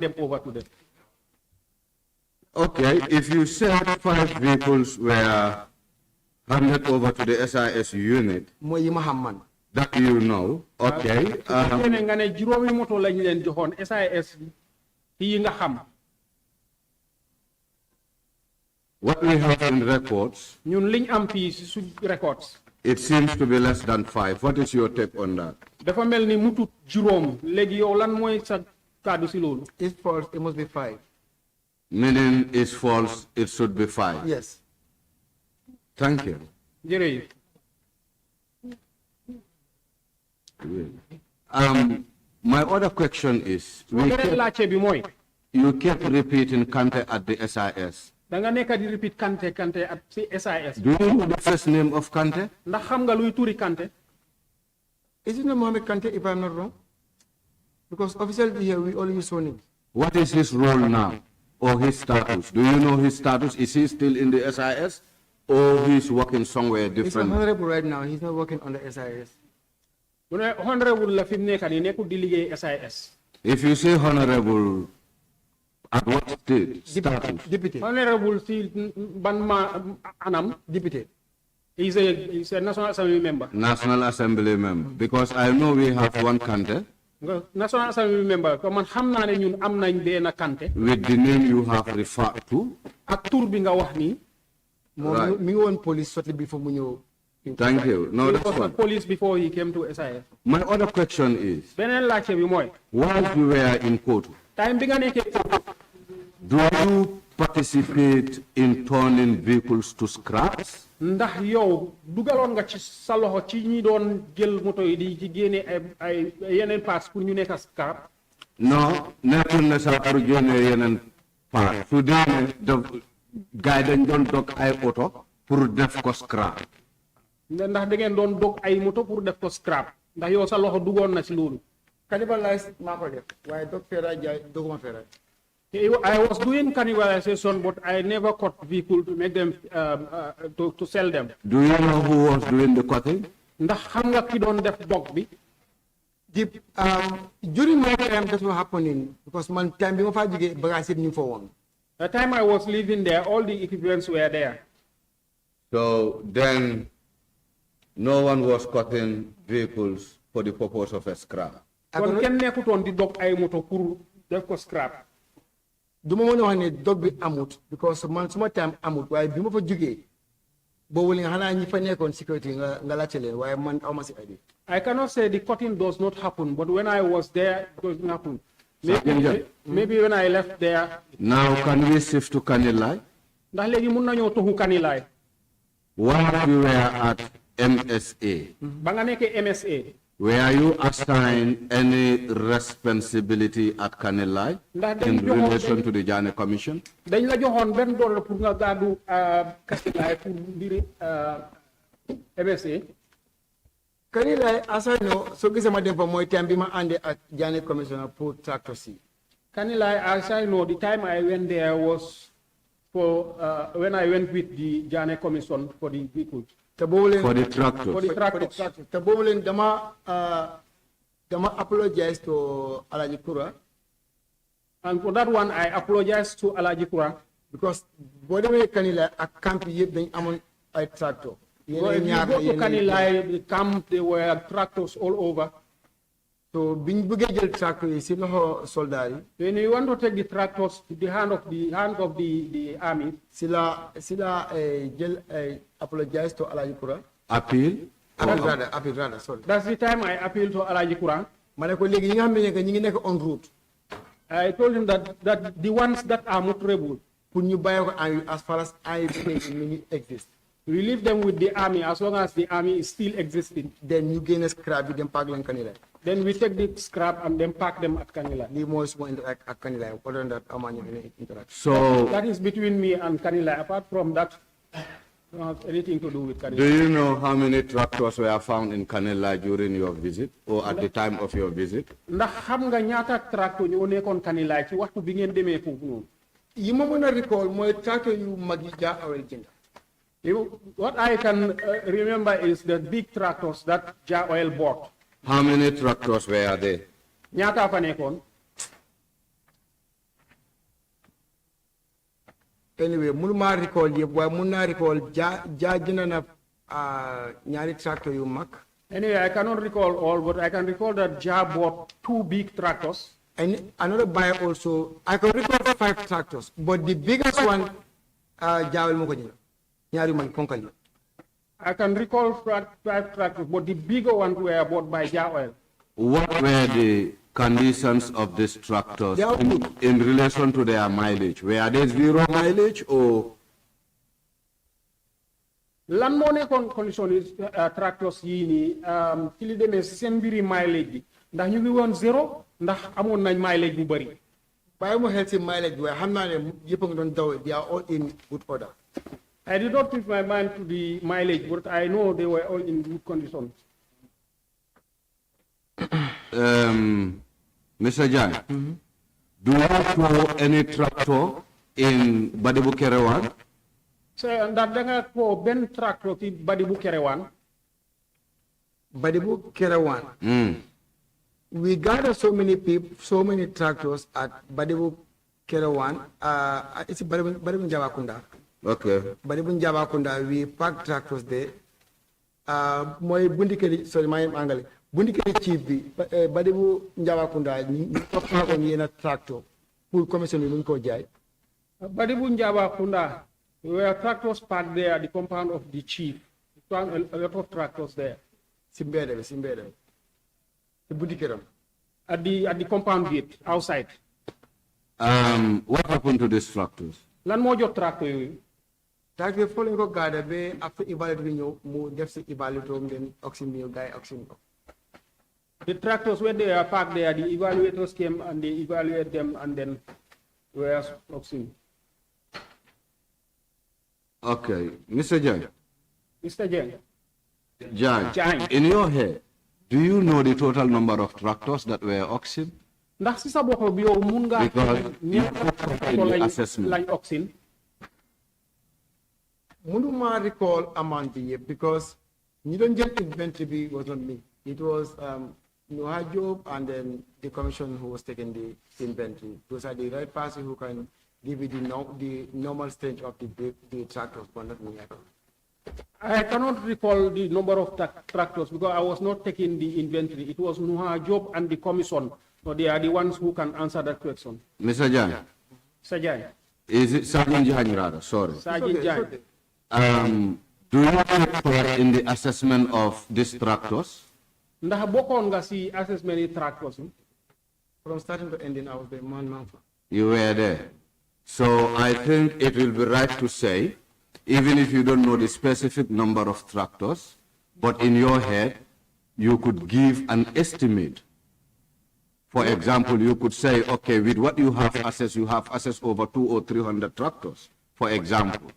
them over to them. Okay, if you said 5 vehicles were handed over to the SIS unit, that you know, okay. What we have in records, it seems to be less than 5. What is your take on that? It's false, it must be 5. Meaning it's false, it should be 5. Yes. Thank you. My other question is, you kept repeating Kante at the SIS. Do you know the first name of Kante? Isn't it Mohammed Kante, if I'm not wrong? Because officially here we only use one name. What is his role now, or his status? Do you know his status? Is he still in the SIS, or he's working somewhere different? He's honorable right now. He's not working on the SIS. If you say honorable, at what state? Status? Deputy. Honorable Banma Anam, Deputy. He's a National Assembly member. National Assembly member. Because I know we have one Kante. National Assembly member. With the name you have referred to. Right. Police shortly before Thank you. No, that's fine. Police before he came to SIS. My other question is, while we were in court, do you participate in turning vehicles to scraps? No, nekkul na sa pour génne yeneen part. Su dee the guy dañ doon dog ay auto pour def ko scrap. Ndax da ngeen doon dog ay moto pour def ko scrap. Ndax yow sa loxo dugoon na ci loolu. Cannibalize maa ko def waaye dog feera jaay doguma feera. I was doing cannibalization, but I never caught vehicle to make them to sell them. Do you know who was doing the cutting? Ndax xam nga ki doon def dog bi? During my time, that's what happening because man time before I get bagage new for one. The time I was living there, all the equipments were there. So then, no one was cutting vehicles for the purpose of a scrap. Kon ken nekuton di dog ay moto pour def ko scrap. Duma mo wax ne dog bi amut because man suma time amut waye bima fa joge bo woli nga xana ñi fa nekkon security nga laccé len waye man awma ci ID. I cannot say the cutting does not happen, but when I was there, it doesn't happen. Maybe when I left there. Now, can we shift to Kanilai? While you were at MSA, were you assigned any responsibility at Kanilai in relation to the Jagne Commission? MSA. Kanilai, as I know, so give some of them for my time, be my under at Jagne Commissioner for Tractor C. Kanilai, as I know, the time I went there was for when I went with the Jagne Commission for the vehicles. For the tractors. For the tractors. Tabolin, Dama apologize to Alajikura. And for that one, I apologize to Alajikura. Because whatever Kanilai, I can't be being among a tractor. So if you go to Kanilai, the camp, there were tractors all over. So being bugajal tractor is in the soldari. When you want to take the tractors to the hand of the army, sila apologize to Alajikura. Appeal? Appeal rather, sorry. That's the time I appealed to Alajikura. En route. I told him that the ones that are not rebel, as far as I exist. We leave them with the army as long as the army is still existing. Then you gain a scrap, you then pack them Kanilai. Then we take the scrap and then pack them at Kanilai. The most interact at Kanilai, other than that, interact. So that is between me and Kanilai. Apart from that, don't have anything to do with Kanilai. Do you know how many tractors were found in Kanilai during your visit or at the time of your visit? Ndax xam nga ñaata tractor ñu nekkon Kanilai ci waxtu bi ngeen démé fofu non. Yi ma mëna recall moy tractor yu magi ja awel jënd. What I can remember is the big tractors that Ja Oil bought. How many tractors were there? Ñaata fa nekkon? Anyway, munuma recall yep, why munna recall jina na nyari tractor you mak. Anyway, I cannot recall all, but I can recall that Ja bought 2 big tractors. And another buyer also, I can recall 5 tractors, but the biggest one, Ja will moko nyari man konkali. I can recall 5 tractors, but the bigger ones were bought by Ja Oil. What were the conditions of these tractors in relation to their mileage? Were they 0 mileage or? Lan moo nekkoon condition yi tractors yii nii ci li demee seen mbiri mileage bi ndax ñu ngi woon 0 ndax amoon nañ mileage bu bëri. Bàyyi mu xel si mileage bi waaye xam naa ne yëpp a ngi doon daw, they are all in good order. I did not put my mind to the mileage, but I know they were all in good condition. Mr. Jagne, do you have any tractor in Badibu Kerewan? So that danga ko ben tractor ti Badibu Kerewan. Badibu Kerewan. We gathered so many people, so many tractors at Badibu Kerewan. It's Badibu Njabakunda. Okay. Badibu Njabakunda, we parked tractors there. My bundikeri, sorry, my angle. Bundikeri chief bi Badibu Njabakunda ni park on yena tractor. Full commission we ko jay. Badibu Njabakunda, where tractors parked there at the compound of the chief. A lot of tractors there. Simbede. The bundikeram. At the compound gate outside. What happened to these tractors? Lan mo jot tractor yoyu? Tractor following ko garda be after evaluate we ñew mu def ci evaluate den oxygen ñu gaay oxygen ko. The tractors where they are parked there, the evaluators came and they evaluated them and then were oxygen. Okay, Mr. Jagne. Mr. Jagne. Jagne, in your head, do you know the total number of tractors that were auctioned? Ndax ci sa bop bi yow mun nga the assessment. Like auction. Munuma recall amount bi because you don't get inventory was not me. It was Yahya Job and then the commission who was taking the inventory. Those are the right person who can give you the normal stage of the tractors, but not me. I cannot recall the number of tractors because I was not taking the inventory. It was Yahya Job and the commission. So they are the ones who can answer that question. Mr. Jagne. Sir Jagne. Is it Sergeant Jagne rather? Sorry. Sergeant Jagne. Do you take part in the assessment of these tractors? Ndax bokon nga ci assessment yi tractors? From starting to ending, I was the man. You were there. So I think it will be right to say, even if you don't know the specific number of tractors, but in your head, you could give an estimate. For example, you could say, okay, with what you have access over 200 or 300 tractors, for example.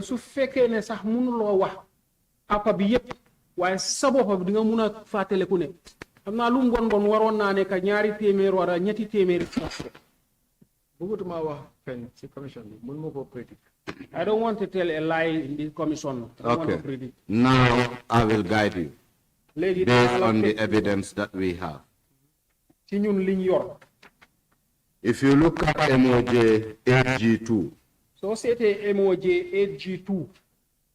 Su fekkee ne sax mënuloo wax apa bi yépp waaye sa bopp di nga mun a fàttaliku ne xam naa lu ngon bon waroon naa ne ka 2 téeméer wala 3 téeméer. Bëggatuma wax fen ci commission bi mënuma ko predict. I don't want to tell a lie in the commission. Okay. Now I will guide you based on the evidence that we have. Ci ñun liñ yor. If you look at MOJ 8G2, so c'était MOJ 8G2.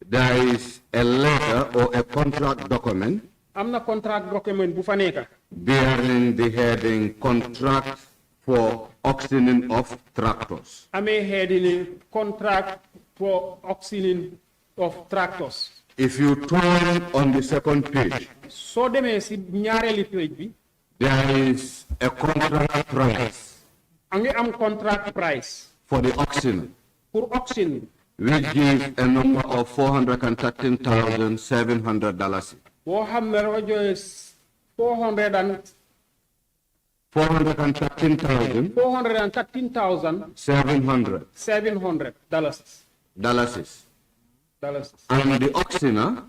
There is a letter or a contract document Amna contract document bu fa nekk bearing the heading contract for auctioning of tractors. Amé heading contract for auctioning of tractors. If you turn on the second page, so demee ci ñaareeli page bi there is a contract price. Angi am contract price for the auction. Pour auction. Which gives a number of $413,700. Boo xam ne dafa joxe $413,700. And the auctioneer,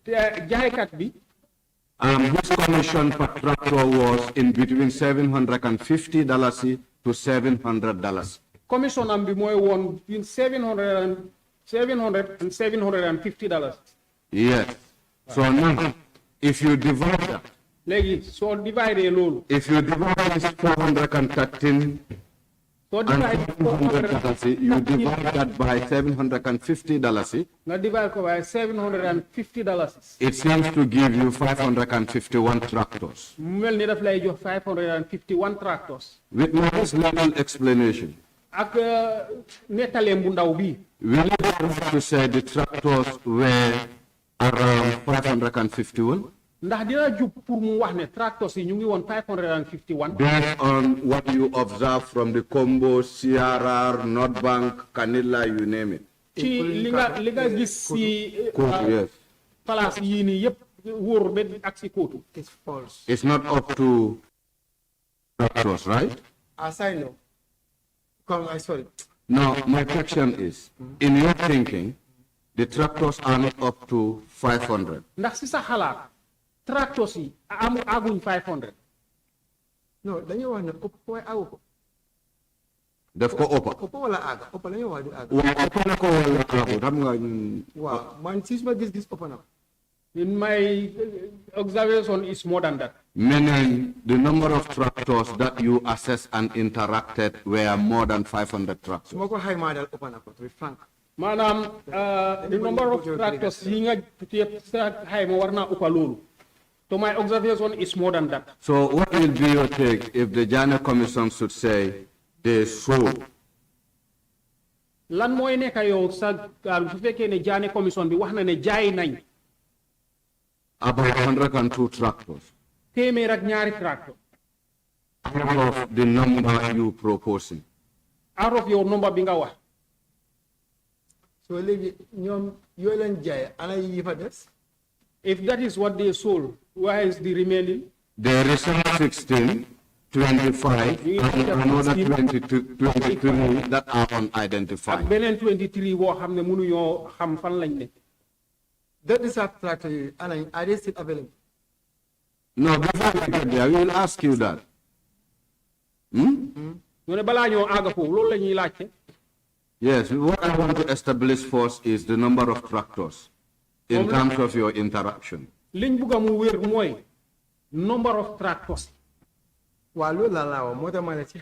jaaykat bi, his commission per tractor was in between $750 to $700. Commission am bi mooy woon between $700 and $750. Yes. So now, if you divide that, léegi soo dividé loolu. If you divide this 413, So and $700, you divide that by $750. Now divide by $750. It seems to give you 551 tractors. Mel ni daf lay jox 551 tractors. With my little explanation, Ak netalem bu ndaw bi. we have to say the tractors were around 551. Ndax dina jub pour mu wax ne tractors yi ñu ngi woon 551. Based on what you observe from the Combo, CRR, North Bank, Kanilla, you name it. Ci li nga gis ci Yes. place yi ni yépp wóor ba ak ci Kootu. It's false. It's not up to tractors, right? As I know. Sorry. Now, my question is, in your thinking, the tractors are not up to 500. Ndax ci sa xalaat tractors yi aguñ 500. No, dañu wax ne ëpp way agu ko. Def ko ëppa. Ëpp wala aga, ëpp lañu wax du aga. Waaw ëppa na ko wala agu, xam nga Waaw, man si ma gis-gis ëpp na ko. In my observation is more than that. Meaning the number of tractors that you assessed and interacted were more than 500 tractors. Su ma ko xaymaa daal ëpp na ko, to be frank. Maanaam the number of tractors yi nga xayma war naa ëppa loolu. So my observation is more than that. So what will be your take if the Jagne Commission should say they sold? Lan mooy nekk yow sa su fekkee ne Jagne Commission bi wax na ne jaay nañ About 102 tractors. téeméer ak ñaari tractor. Out of the number you proposing. Out of your number bi nga wax. So léegi ñoom yooyu leen jaay ana yi fa des. If that is what they sold, where is the remaining? There is 16, 25, and another 23 that are unidentified. Ak beneen 23 boo xam ne mënuñoo xam fan lañ ne. That is a tractor yi ana are they still available? No, before we get there, we will ask you that. Ñu ne balaa ñoo àgg foofu loolu la ñuy laajte. Yes, what I want to establish first is the number of tractors in terms of your interaction. Liñ bugga mu wér mooy number of tractors. Waa loolu laa laa wax moo tax ma ne ci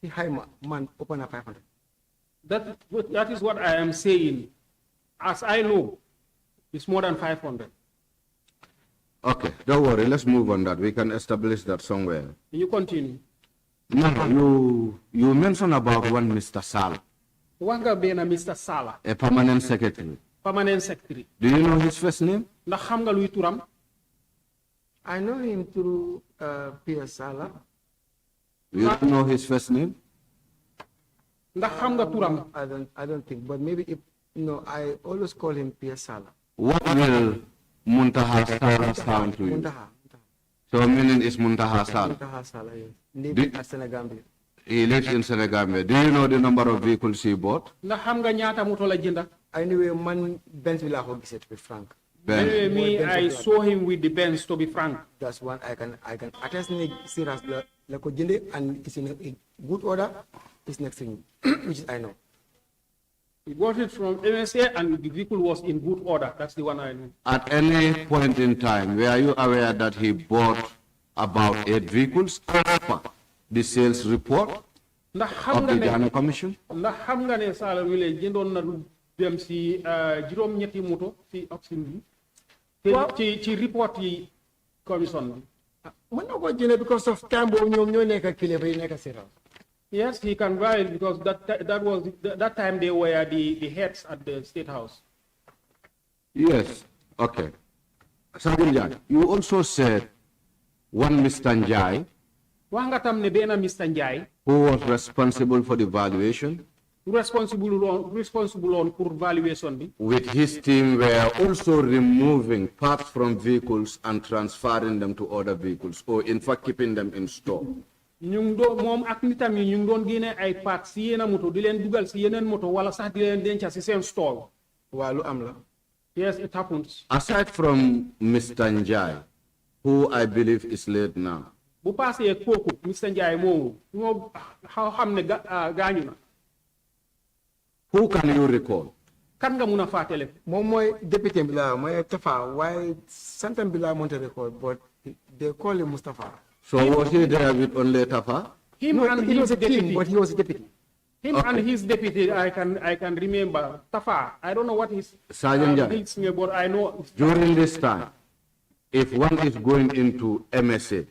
xayma man ëpp na 500. That is what I am saying. As I know, it's more than 500. Okay, don't worry, let's move on that. We can establish that somewhere. You continue. Now, you mentioned about one Mr. Sala. Wanga bena Mr. Sala. A permanent secretary. Permanent secretary. Do you know his first name? Ndax xam nga luy turam? I know him through Pierre Sala. You don't know his first name? Ndax xam nga turam? I don't think, but maybe if I always call him Pierre Sala. What will Muntaha Sala sound to you? Muntaha. So meaning is Muntaha Sala. Muntaha Sala, yes. Living in Senegambia. He lives in Senegambia. Do you know the number of vehicles he bought? Ndax xam nga ñaata moto la jënda? Anyway, man Benz bi laa ko gisee, to be frank. Anyway, me, I saw him with the Benz, to be frank. That's one I can attest ne serious la ko jënde and it's in good order. It's next thing, which is I know. He bought it from MSA and the vehicle was in good order. That's the one I know. At any point in time, were you aware that he bought about 8 vehicles after the sales report of the Jagne Commission? Ndax xam nga ne Sala Wile jëndoon na lu dem si juróom-ñetti moto si auction bi ci report yi commission bi. Mën na ko jënd because of time boobu ñoom ñoo nekk kilifa yi nekk Sierra. Yes, he can buy it because that time they were the heads at the State House. Yes. Okay. Sajin, you also said one Mr. Njai, Wax nga tam ne benn Mr. Njai, who was responsible for the valuation, responsible on pour valuation bi, with his team were also removing parts from vehicles and transferring them to other vehicles, or in fact keeping them in store. ñu ngi doon moom ak nitam yi ñu ngi doon génne ay parts si yeneen moto di leen dugal si yeneen moto wala sax di leen denca si seen store. Waa lu am la. Yes, it happens. Aside from Mr. Njai, who I believe is late now, Bu passé kooku Mr. Njai moomu ñoo xam ne gaañu na. who can you recall? Kan nga mun a fàttale? Moom mooy député bi la mooy Tafa waaye santam bi la monte record but they call him Mustafa. So was he there with only Tafa? Him No, and it his was a deputy. team, but he was a deputy. Him and his deputy, I can remember. Tafa, I don't know what his Sergeant Jagne, his name, but I know. during this time, if one is going into MSA,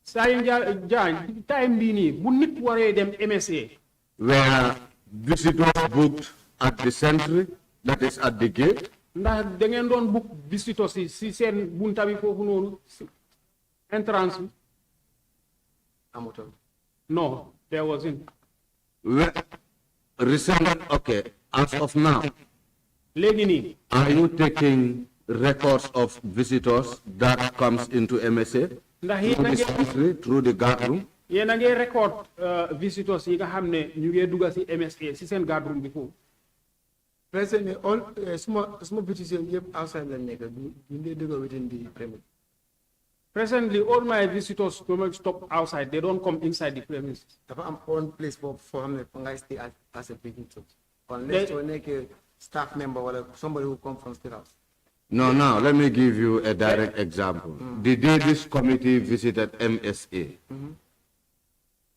Sergeant Jagne, time bini, bu nit waré dem MSA. where visitors booked at the sentry, that is at the gate, Ndax da ngeen doon book visitors si seen bunta bi foofu noonu entrance bi? Amateur. No, there wasn't. where, okay, as of now, Léegi nii, are you taking records of visitors that comes into MSA ndax through the sentry, through the guard room? yéen a ngi record visitors yi nga xam ne ñu ngi dugga si MSA si seen guard room bi foofu. Presently, all small visitors outside the neighbor, they do go within the premise. Presently, all my visitors don't stop outside. They don't come inside the premises. I'm on place for him to stay as a visitor. Unless you make a staff member or somebody who comes from state house. No, now, let me give you a direct example. The day this committee visited MSA,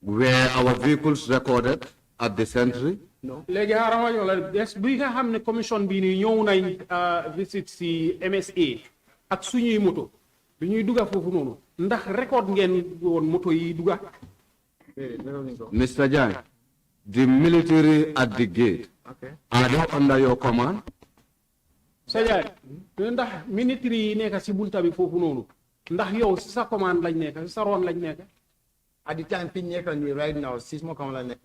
were our vehicles recorded at the sentry? No. Léegi xaaral ma la des bi nga xam ne commission bi nii ñëw nañ visit si MSA ak suñuy moto bi ñuy dugga foofu noonu ndax record ngeen woon moto yi dugga. Mr. Jagne, the military at the gate, Okay. are they under your command? Sajaay ndax military yi nekk si bunta bi foofu noonu ndax yow si sa commande lañ nekk si sa roon lañ nekk. At the time, right now, 6 more command.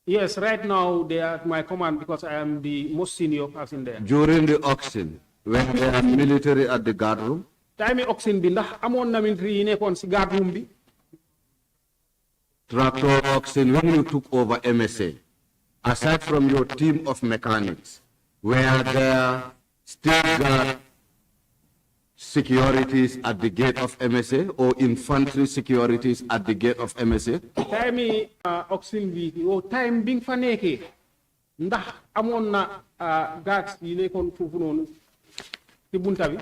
Yes, right now they are at my command because I am the most senior person there. During the auction, when they are military at the guard room? Time auction bi ndax amoon na military yi nekkoon si guard room bi. Tractor auction, when you took over MSA, aside from your team of mechanics, were there still guard securities at the gate of MSA or infantry securities at the gate of MSA? Time auction bi o time bi nga fa nekkee ndax amoon na guards yi nekkoon foofu noonu ci bunta bi.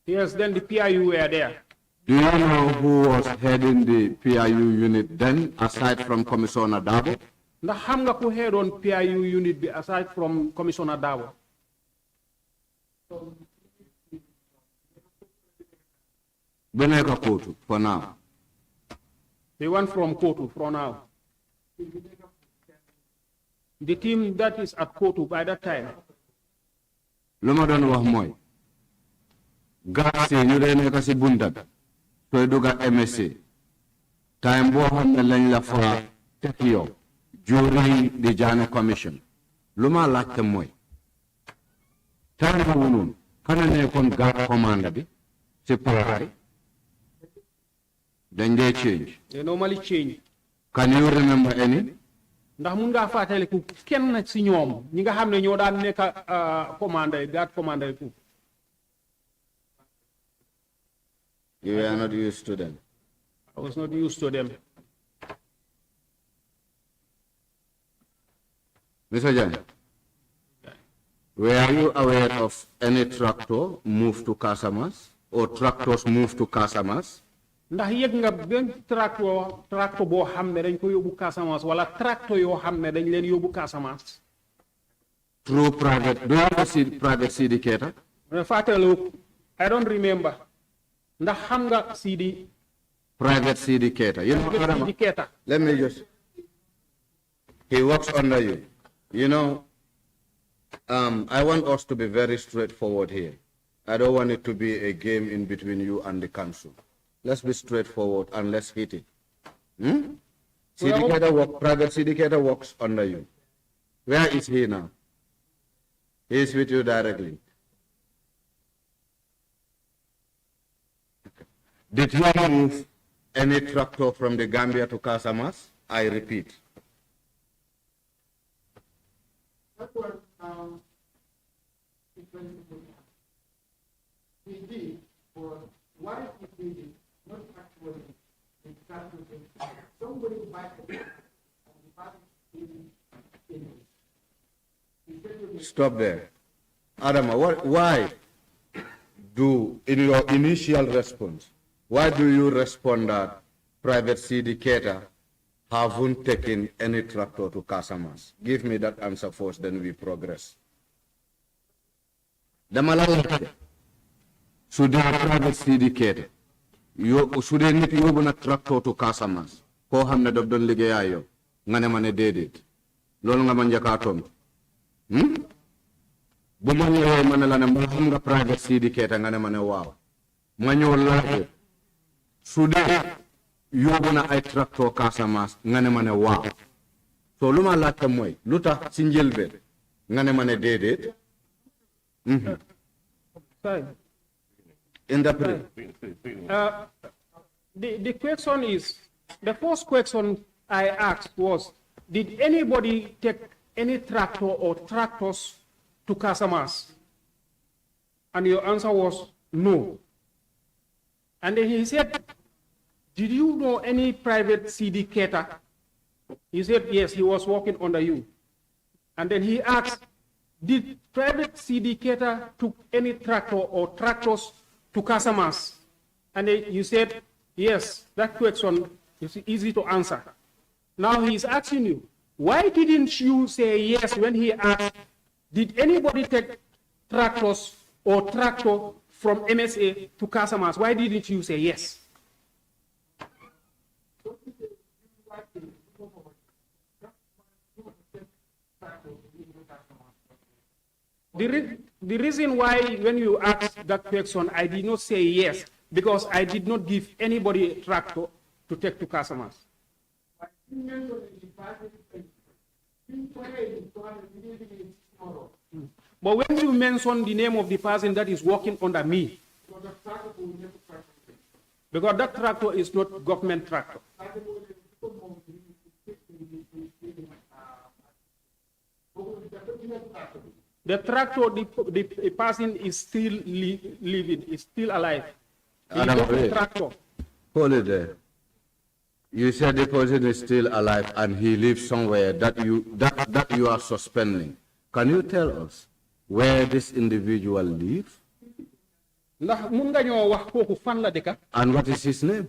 Yes, then the PIU were there. Do you know who was heading the PIU unit then, aside from Commissioner Dabo? Ndax xam nga ku headoon PIU unit bi aside from Commissioner Dabo? Beneka Kotu, for now. They went from Kotu for now. The team that is at Kotu by that time. Luma don wax moy gasse ñu lay nekk ci bunta toy duga MSC time bo xamne lañ la fa tek yow during the Jagne commission luma laajte moy time bo non kana ne kon guard commander bi ci paray dañ dey change. They normally change. Can you remember any? Ndax mun ngaa fàttaliku kenn ci ñoom ñi nga xam ne ñoo daan nekk commander guard commander ku. You were not used to them. I was not used to them. Mr. Jagne, were you aware of any tractor moved to Casamas or tractors moved to Casamas? Ndax yëg nga benn tractor boo xam ne dañ ko yóbbu Casamance wala tractor yoo xam ne dañ leen yóbbu Casamance. Through private, do you have a private syndicator? Fàttaliku, I don't remember. Ndax xam nga CD. Private syndicator. You know, syndicator. Let me just. He works under you. You know, I want us to be very straightforward here. I don't want it to be a game in between you and the council. Let's be straightforward and let's hit it. Private syndicator works under you. Where is he now? He is with you directly. Okay. Did you move any tractor from the Gambia to Casamas? I repeat. That was, we did, or what if we did, not actually, somebody buy it. Stop there. Adama, why do, in your initial response, why do you respond that private syndicator haven't taken any tractor to Casamas? Give me that answer first, then we progress. The Malay, should they private syndicator? Should they need you a tractor to Casamas? Ko hamna dob don liggéeyayo nga ne ma ne déedéet loolu nga ma njëkkaatoon bu ma ñëwee ma ne la ne ma xam nga private syndicator nga ne ma ne waaw ma ñëw laajte su dee yóbbu na ay tracteur Casamance nga ne ma ne waaw so lu ma laajte mooy lu tax si njëlbeen nga ne ma ne déedéet interpret. The question is, the first question I asked was, did anybody take any tractor or tractors to Casamas? And your answer was no. And then he said, did you know any private syndicator? He said, yes, he was working under you. And then he asked, did private syndicator took any tractor or tractors to Casamas? And then you said, yes, that question is easy to answer. Now he's asking you, why didn't you say yes when he asked, did anybody take tractors or tractor from MSA to Casamas? Why didn't you say yes? The reason why when you asked that question, I did not say yes, because I did not give anybody a tractor to take to Casamas. But when you mention the name of the person that is working under me, because that tractor is not government tractor. The tractor, the person is still living, is still alive. The tractor. Hold it there. You said the person is still alive and he lives somewhere that you are suspending. Can you tell us where this individual lives? And what is his name?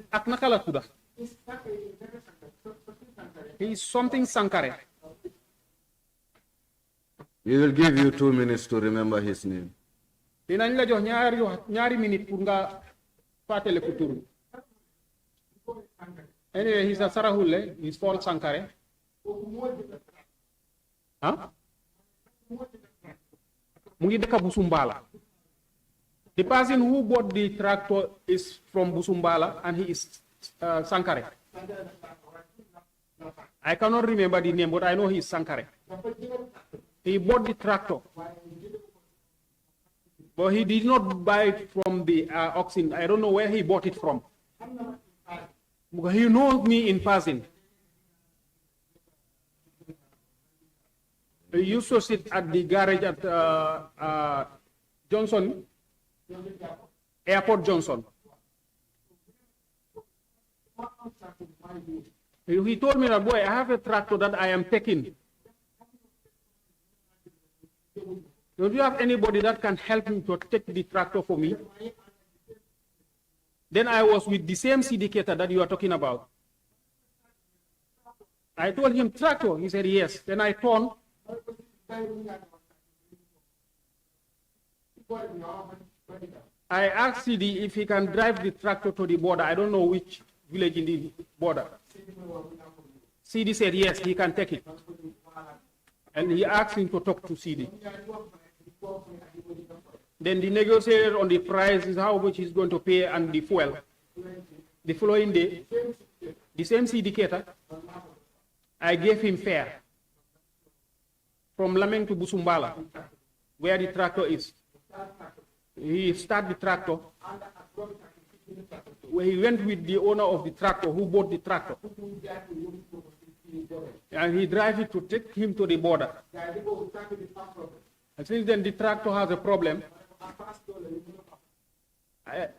He is something Sankare. We will give you 2 minutes to remember his name. Anyway, he's a Sarahule. He's called Sankare. Huh? The person who bought the tractor is from Busumbala and he is Sankare. I cannot remember the name, but I know he's Sankare. He bought the tractor. But he did not buy it from the auction. I don't know where he bought it from. Because he knows me in person. He used to sit at the garage at Johnson, Airport Johnson. He told me that, boy, I have a tractor that I am taking. Don't you have anybody that can help me to take the tractor for me? Then I was with the same syndicator that you are talking about. I told him, tractor. He said, yes. Then I turned. I asked CD if he can drive the tractor to the border. I don't know which village in the border. CD said, yes, he can take it. And he asked him to talk to CD. Then the negotiator on the price is how much he's going to pay and the fuel. The following day, the same syndicator, I gave him fare from Lameng to Busumbala, where the tractor is. He started the tractor. Where he went with the owner of the tractor who bought the tractor. And he drive it to take him to the border. And since then the tractor has a problem.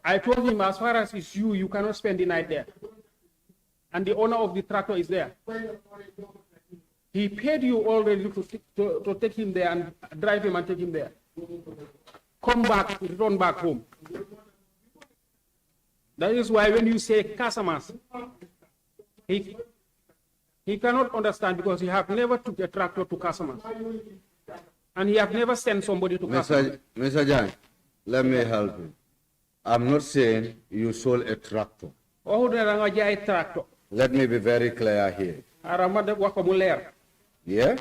I told him, as far as it's you cannot spend the night there. And the owner of the tractor is there. He paid you already to take him there and drive him and take him there. Come back, return back home. That is why when you say Casamas, he cannot understand because he have never took a tractor to Casamas. And he have never sent somebody to Casamas. Mr. Jagne, let me help you. I'm not saying you sold a tractor. Let me be very clear here. Yeah?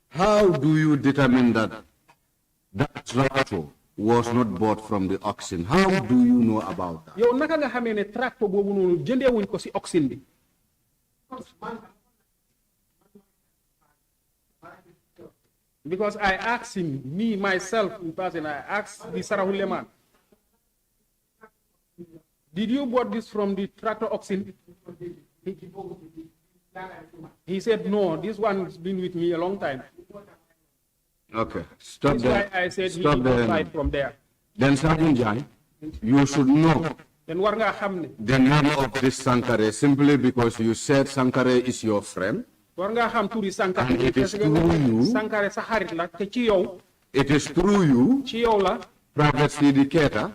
How do you determine that that tractor was not bought from the auction? How do you know about that? Because I asked him, me, myself, in person, I asked the Sarahule man, did you bought this from the tractor auction? He said, no, this one's been with me a long time. Okay, stop there. That's why I said stop he applied from there. Then, Sergeant Jagne, you should know the name of this Sankare simply because you said Sankare is your friend. And it is through you. It is through you. Private syndicator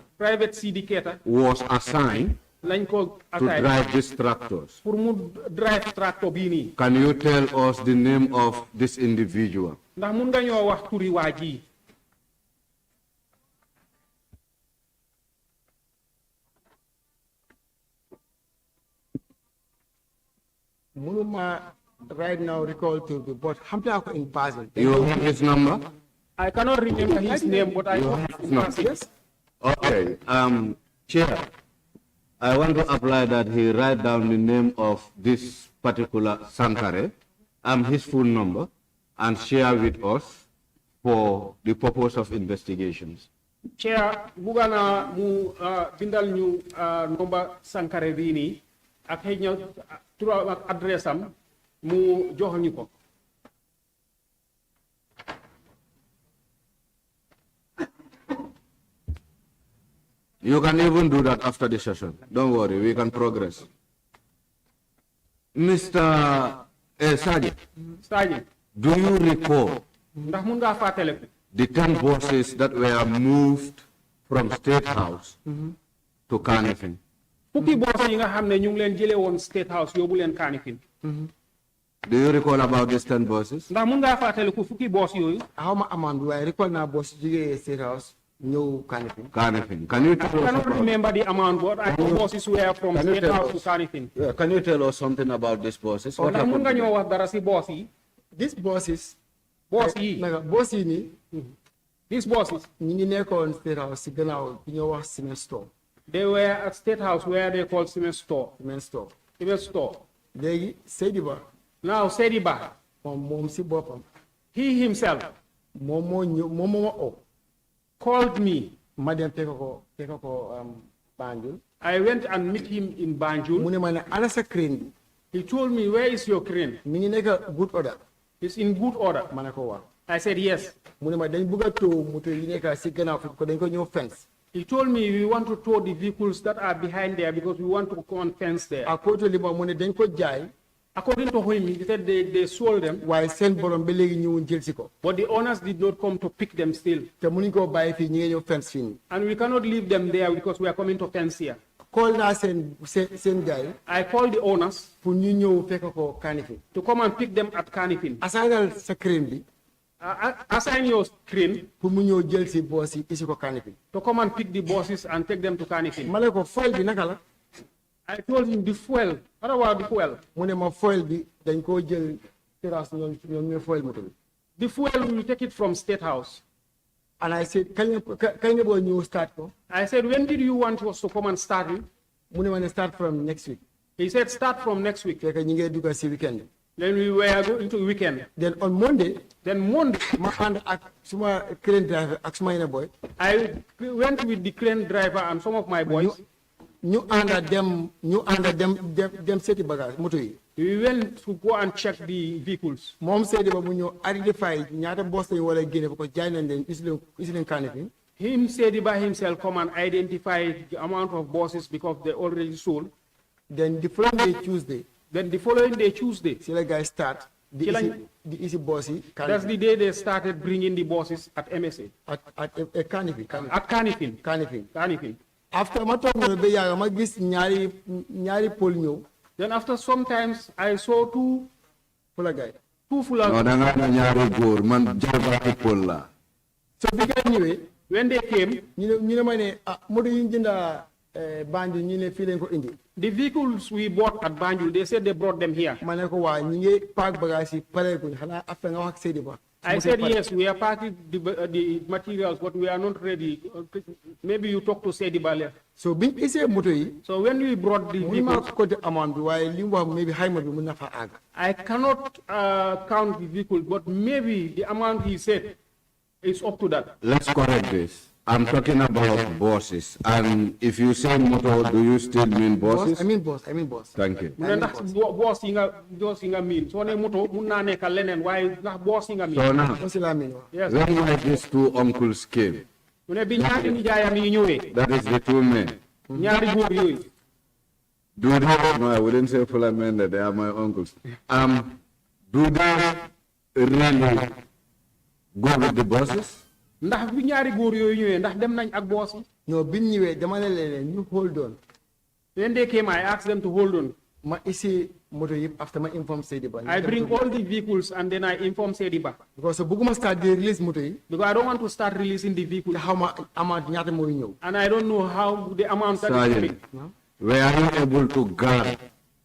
was assigned to drive these tractors. Can you tell us the name of this individual? Muluma right now recall to be, but Hamta in person. You have his number? I cannot remember his name, but I know his number. Yes. Okay. Chair, I want to apply that he write down the name of this particular Sankare, his phone number, and share with us for the purpose of investigations. Chair, bugana mu bindal ñu number Sankare bini ak xeyna turam ak adresse am mu joxal ñu ko. You can even do that after the session. Don't worry, we can progress. Mr. Sergeant, do you recall the 10 buses that were moved from State House to Kanifing? Do you recall about these 10 buses? How do I recall now bus State House? No Kanifing. Can you tell us? I cannot remember the amount, but I know buses were from State House to Kanifing. Yeah, can you tell us something about these buses? What happened? These buses. These buses. State House, cement store. They were at State House where they call cement store. Cement store. Cement store. They Sediba. Now Sediba. He himself. Called me. Banjul. I went and met him in Banjul. He told me, where is your crane? Good order. It's in good order. I said, yes. He told me, we want to tow the vehicles that are behind there because we want to come and fence there. According to him, he said they sold them. But the owners did not come to pick them still. And we cannot leave them there because we are coming to fence here. I called the owners to come and pick them at Kanifing. Assign your crane to come and pick the buses and take them to Kanifing. I told him the fuel. What about the fuel? The fuel, we will take it from State House. And I said, can you start? I said, when did you want us to come and start it? Start from next week. He said, start from next week. Then we were going to weekend. Then on Monday, I went with the crane driver and some of my boys. Them city bagage moto yi. We went to go and check the vehicles. Mom said ba mu ñu identify ñaata boss lañ wala gëné ko jaay nañ leen islen Kanifing. Him said by himself come and identify the amount of buses because they already sold. Then the following day Tuesday. See the guys start the easy bossy. That's the day they started bringing the buses at MSA. At Kanifing. At Kanifing. After my talk, I gis nyari pol. Then after sometimes I saw two Fulagai. Two Fulagai. No, danga nyari goor man jarba pol la. So anyway, when they came, the vehicles we bought at Banjul, they said they brought them here. I said, yes, we are packing the materials, but we are not ready. Maybe you talk to Sediba. So when we brought the vehicles, I cannot count the vehicles, but maybe the amount he said is up to that. Let's correct this. I'm talking about bosses. And if you say motor, do you still mean bosses? I mean boss. Thank you. Boss mean. So now, yes. When these two uncles came, that is the two men. Do they, no, I wouldn't say full men that they are my uncles. Do they really go with the bosses? No, you hold on. When they came, I asked them to hold on. After my inform Sediba. I bring all the vehicles and then I inform Sediba. Because start the release because I don't want to start releasing the vehicles. And I don't know how the amount that is coming. Were you able to guard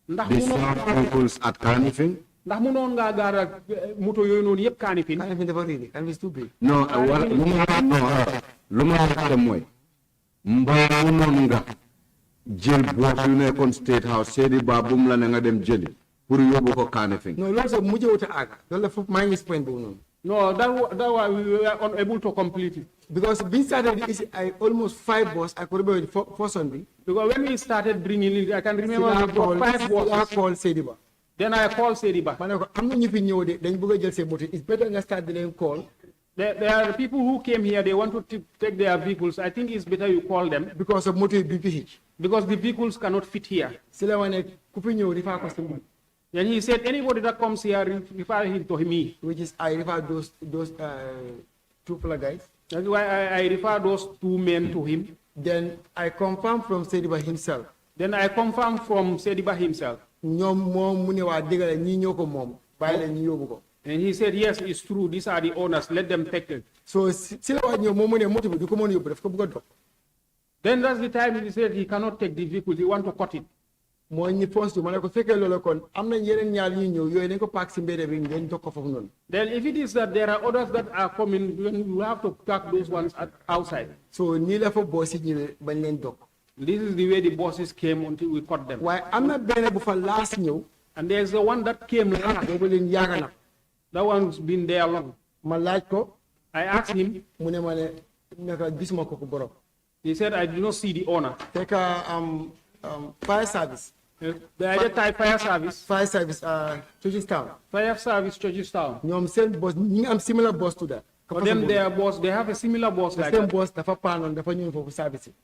the same uncles at Kanifing? Ndax mënon nga gaara moto yoy non yépp Kanifing. Kanifing dafa réer Kanifing too big. Non, luma xam moy mba mënon nga jël boss yu nekkon State House Sedi Ba bum la nga dem jëli pour yobbu ko Kanifing. Non loolu sax mujjé wuta aga. Loolu la fop maa ngi point boobu non. No, that why we were unable to complete it. Because being started is almost 5 boss. I could remember for Sunday. Because when we started bringing it, I can remember 5 bosses. I called Sediba. Then I called Sediba. It's better than start the call. There are people who came here, they want to take their vehicles. I think it's better you call them. Because of motor BPH. Because the vehicles cannot fit here. Then he said, anybody that comes here, refer him to me. Which is, I refer those 2 guys. That's why I refer those 2 men to him. Then I confirm from Sediba himself. And he said, yes, it's true. These are the owners. Let them take it. So, then that's the time he said he cannot take the vehicle. He want to cut it. Then if it is that there are others that are coming, you have to pack those ones outside. So, this is the way the bosses came until we cut them. Why I'm not being able for last new. And there's the one that came last. That one's been there long. I asked him. He said, I do not see the owner. Take a fire service. The other type fire service. Fire service, Churchilltown. Fire service, Churchilltown. I'm similar boss to that. For them, their boss, they have a similar boss like that.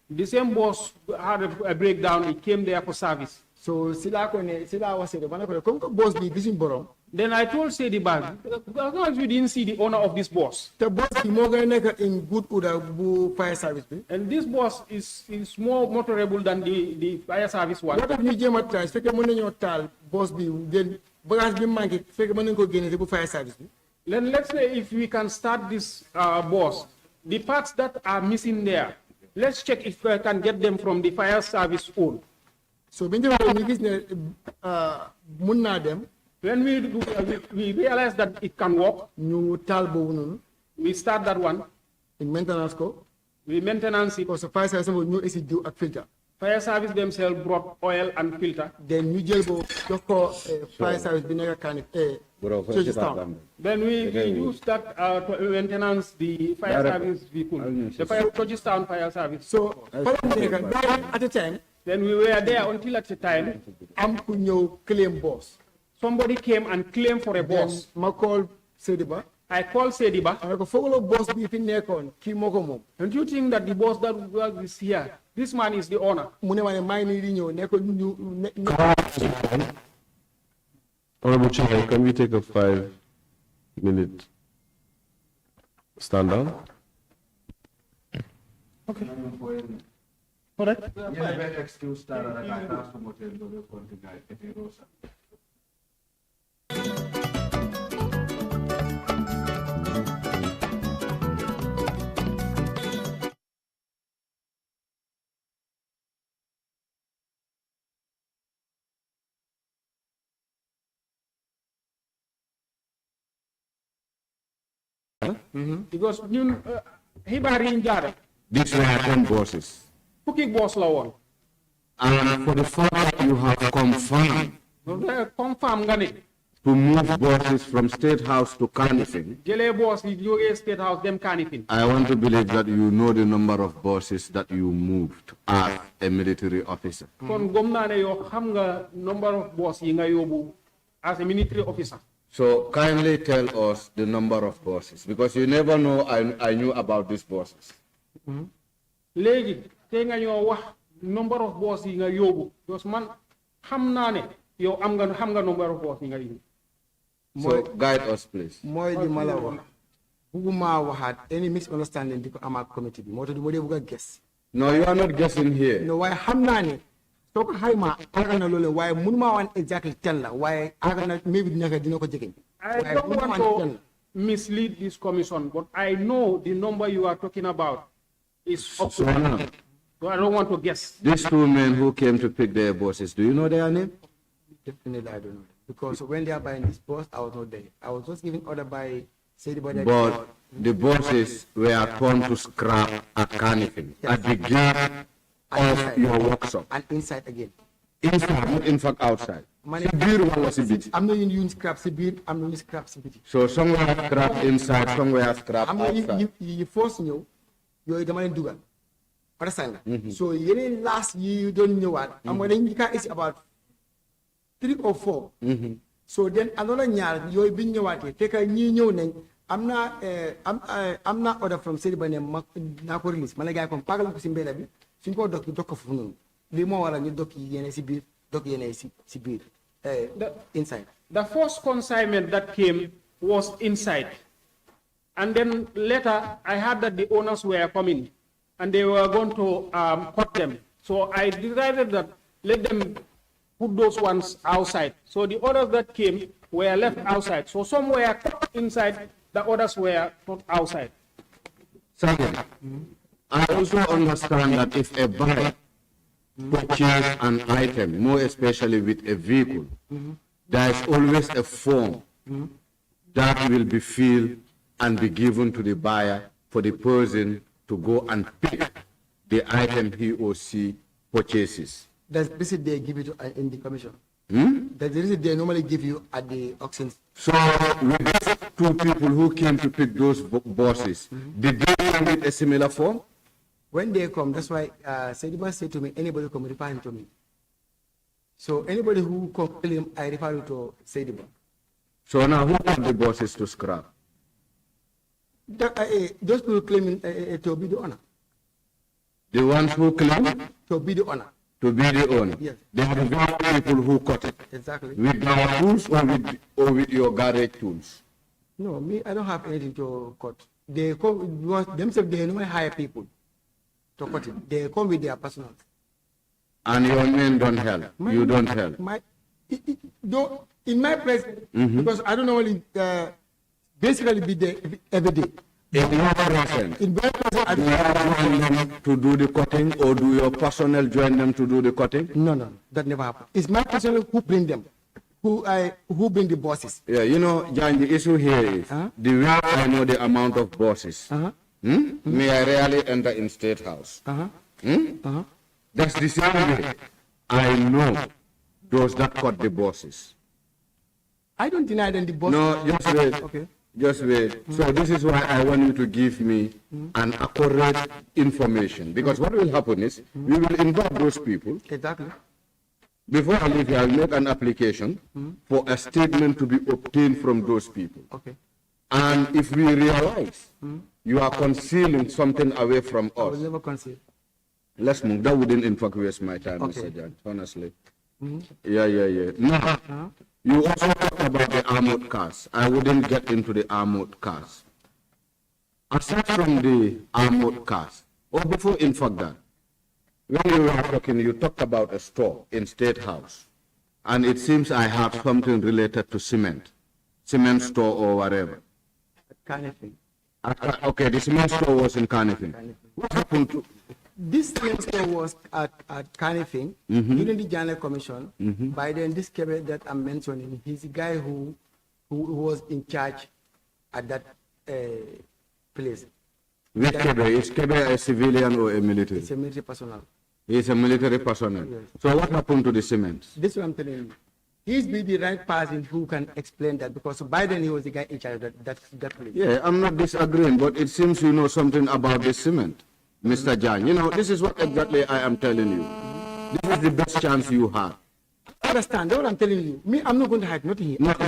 The same boss had a breakdown. It came there for service. So, then I told Sediba, as long as we didn't see the owner of this boss. The boss is more in good fire service. And this boss is more motorable than the fire service one. What if you boss fire service? Then let's say if we can start this boss, the parts that are missing there, let's check if we can get them from the fire service own. So when we realize that it can work, we start that one. In maintenance we maintenance it. Because fire service is do a filter. Fire service themselves brought oil and filter. Then you just fire service Then we use that to maintenance the fire service vehicle, the Churchilltown fire service. So at the time, then we were there until at the time, claim boss. Somebody came and claimed for a boss. I called Sediba. Don't you think that the boss that is here, this man is the owner? Honorable Chair, can we take a 5-minute stand down? Okay. Correct? Because ñun xibaar yi ñu jaare These were 10 bosses. fukki boss la woon. And for the fact that you have confirmed confirm nga ne to move bosses from State House to Kanifing, jëlee boss yi jógee State House dem Kanifing. I want to believe that you know the number of bosses that you moved as a military officer. kon gëm naa ne yow xam nga number of boss yi nga yóbbu as a military officer. So kindly tell us the number of bosses, because you never know I knew about these bosses. léegi te nga ñoo wax number of boss yi nga yóbbu because man xam naa ne yow xam nga number of boss yi nga yóbbu. So guide us, please. mooy li ma la wax bugguma waxaat any misunderstanding di ko am ak committee bi moo tax du ma dee bugg a guess. No, you are not guessing here. no waaye xam naa ne soo ko xaymaa àggal na loolu waaye mënuma wan exactly ten la waaye àggal na maybe dina ko jegeñ. I don't want to mislead this commission, but I know the number you are talking about is up to so I don't want to guess. These two men who came to pick their bosses, do you know their name? Definitely I don't know. Because when they are buying this boss, I was not there. I was just given order by But the bosses were torn to scrap at Kanifing, at the gate of your workshop. And inside again. Inside, not in fact outside. I'm not using scrap Sibir, I'm not using scrap Sibir. So somewhere scrap inside, somewhere scrap outside. You force you, you're the man do. Understand? So you last year you don't know what. And when you can, it's about 3 or 4. So then another year you're being your what? Take a new name. I'm not order from City by name Nako release. Malaga from Pagalan Simbelabi. Single doc of Funun. The more than you docky NACB, docky NACB inside. The first consignment that came was inside. And then later I heard that the owners were coming and they were going to cut them. So I decided that let them put those ones outside. So the others that came were left outside. So some were cut inside, the others were put outside. Second, I also understand that if a buyer purchases an item, more especially with a vehicle, there is always a form that will be filled and be given to the buyer for the person to go and pick the item he or she purchases. Does this they give it in the commission? Does this they normally give you at the auctions? So with these two people who came to pick those bosses, did they come with a similar form? When they come, that's why Sediba said to me, anybody come refer him to me. So anybody who come tell him, I refer you to Sediba. So now who got the bosses to scrap? Those people claiming to be the owner. The ones who claim to be the owner. To be the owner. Yes. They are the very people who cut it. Exactly. With our tools or with your garage tools? No, me, I don't have anything to cut. They come themselves, they normally hire people to cut it. They come with their personal. And your men don't help. You don't help. Though in my place, because I don't normally basically be there every day. In your presence, In my presence, do you join them to do the cutting, or do your personnel join them to do the cutting? No, that never happened. It's my personnel who bring them, who bring the bosses. Yeah, you know, Jan, the issue here is the way I know the amount of bosses. May I rarely enter in State House. That's the same way I know those that cut the bosses. I don't deny them the bosses. No, just wait. Okay. Just wait. So this is why I want you to give me an accurate information. Because what will happen is, we will invite those people. Exactly. Before I leave here, I'll make an application for a statement to be obtained from those people. Okay. And if we realize you are concealing something away from I will us, never conceal. let's move. That wouldn't in fact waste my time, Okay. Mr. Jan, honestly. Yeah. Now, you also talked about the armored cars. I wouldn't get into the armored cars. Aside from the armored cars, or before in fact that, when you were talking, you talked about a store in State House. And it seems I have something related to cement store or whatever. Carnifing. Okay, the cement store was in Carnifing. What happened to... This cement store was at Carnifing during the Jagne Commission. By then, this Kebe that I'm mentioning, he's the guy who was in charge at that place. Which Kebe? Is Kebe a civilian or a military? It's a military personnel. He's a military personnel. Yes. So what happened to the cement? This is what I'm telling you. He's be the right person who can explain that, because by then he was the guy in charge of that place. Yeah, I'm not disagreeing, but it seems you know something about the cement, Mr. Jagne. You know, this is what exactly I am telling you. This is the best chance you have. Understand what I'm telling you? Me, I'm not going to hide nothing here. No, okay.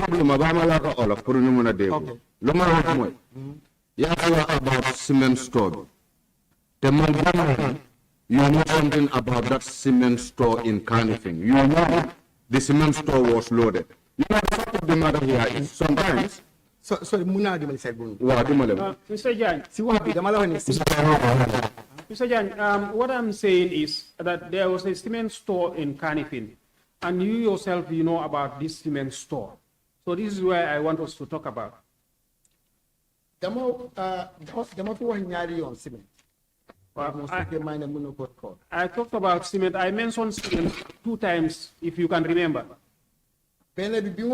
About cement store. You know something about that cement store in Carnifing. You know the cement store was loaded. You know, the fact of the matter here is sometimes... Sorry, Mr. Jagne, Mr. Jagne, what I'm saying is that there was a cement store in Carnifing, and you yourself, you know about this cement store. So this is where I want us to talk about. Cement. I talked about cement. I mentioned cement 2 times, if you can remember. The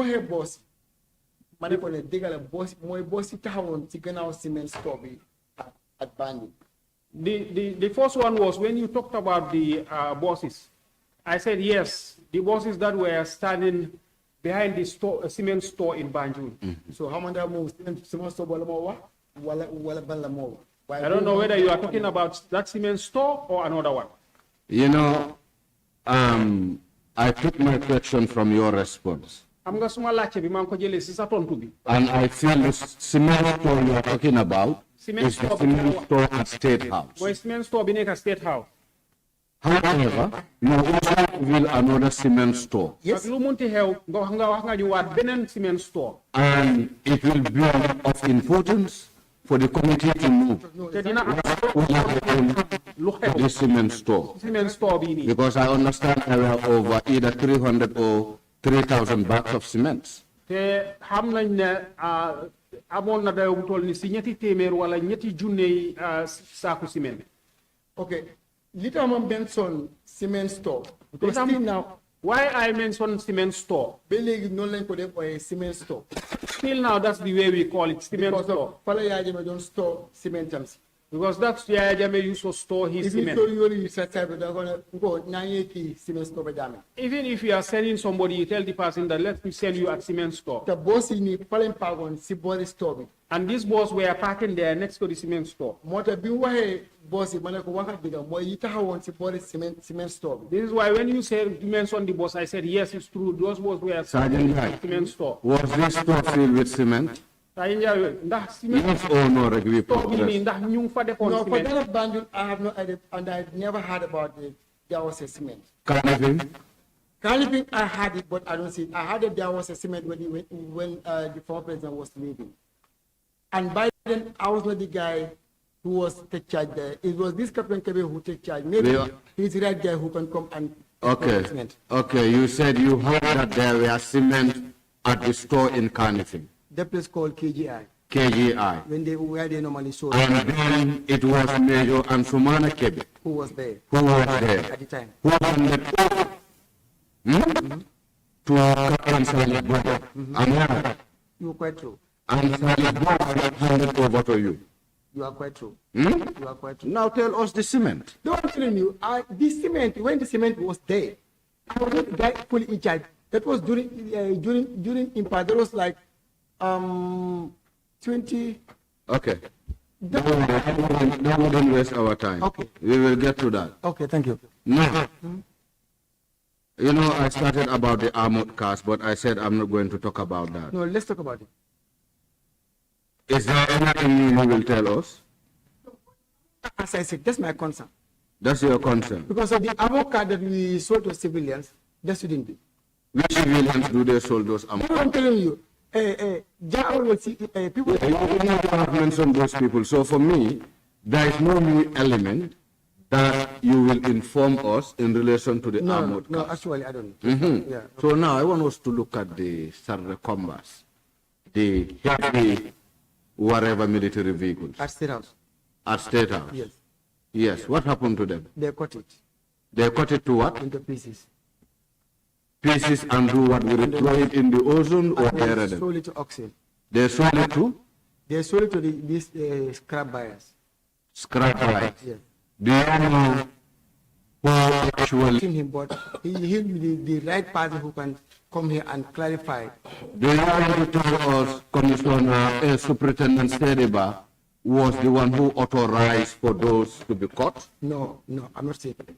first one was when you talked about the bosses. I said yes, the bosses that were standing behind the store, cement store in Banjul. So how many cement store? I don't know whether you are talking about that cement store or another one. You know, I took my question from your response. And I feel the cement store you are talking about is the cement store at State House. Cement store beneath a State House. However, you also will another cement store. Yes. And it will be of importance for the committee to move the cement store. Because I understand there are over either 300 or 3,000 bags of cement. Okay. Little mention cement store. Because still now, why I mention cement store? Cement store. Still now, that's the way we call it, cement store. Yahya Jammeh don't store cement. Because that's Yahya Jammeh used to store his cement. Even if you are sending somebody, you tell the person that let me send you at cement store. The boss in the fallen power store. And this boss were parking there next to the cement store. This is why when you mention the boss, I said yes, it's true. Those boss were cement store. Was this store filled with cement? Yes or no? No, for that Banjul, I have no idea, and I've never heard about it. There was a cement. Carnifing, I had it, but I don't see it. I heard that there was a cement when the former president was leaving. And by then, I was not the guy who was take charge there. It was this Captain Kebe who take charge. Maybe he's the right guy who can come and cement. Okay, you said you heard that there were cement at the store in Carnifing. The place called KGI. KGI. Where they normally sold. And then it was Major Ansumana Kebe. Who was there? At the time. Who handed over to Captain Salih Bobo. You are quite true. And Salih Bobo handed over to you. You are quite true. You are quite true. Now tell us the cement. No, I'm telling you, this cement, when the cement was there, I was not the guy fully in charge. That was during impact. There was like 20. Okay. That wouldn't waste our time. Okay. We will get to that. Okay, thank you. Now, you know, I started about the armored cars, but I said I'm not going to talk about that. No, let's talk about it. Is there anything you will tell us? As I said, that's my concern. That's your concern? Because of the armored car that we sold to civilians, that shouldn't be. Which civilians do they sold those armored cars? I'm telling you. People. You have mentioned those people. So for me, there is no new element that you will inform us in relation to the armored No, cars? actually, I don't. Yeah. So now I want us to look at the Sarrecombas, the heavy, whatever military vehicles. At State House. At State House? Yes. Yes, what happened to them? They cut it. They cut it to what? Into pieces. Pieces and do what? We deploy it in the ozone or And tear they them? sold it to auction. They sold it to? They sold it to these scrap buyers. Scrap rights. Yes. Do you know who actually? Him, but he'll be the right person who can come here and clarify. Do you want to tell us, Commissioner, Superintendent Sediba was the one who authorized for those to be caught? No, I'm not saying that.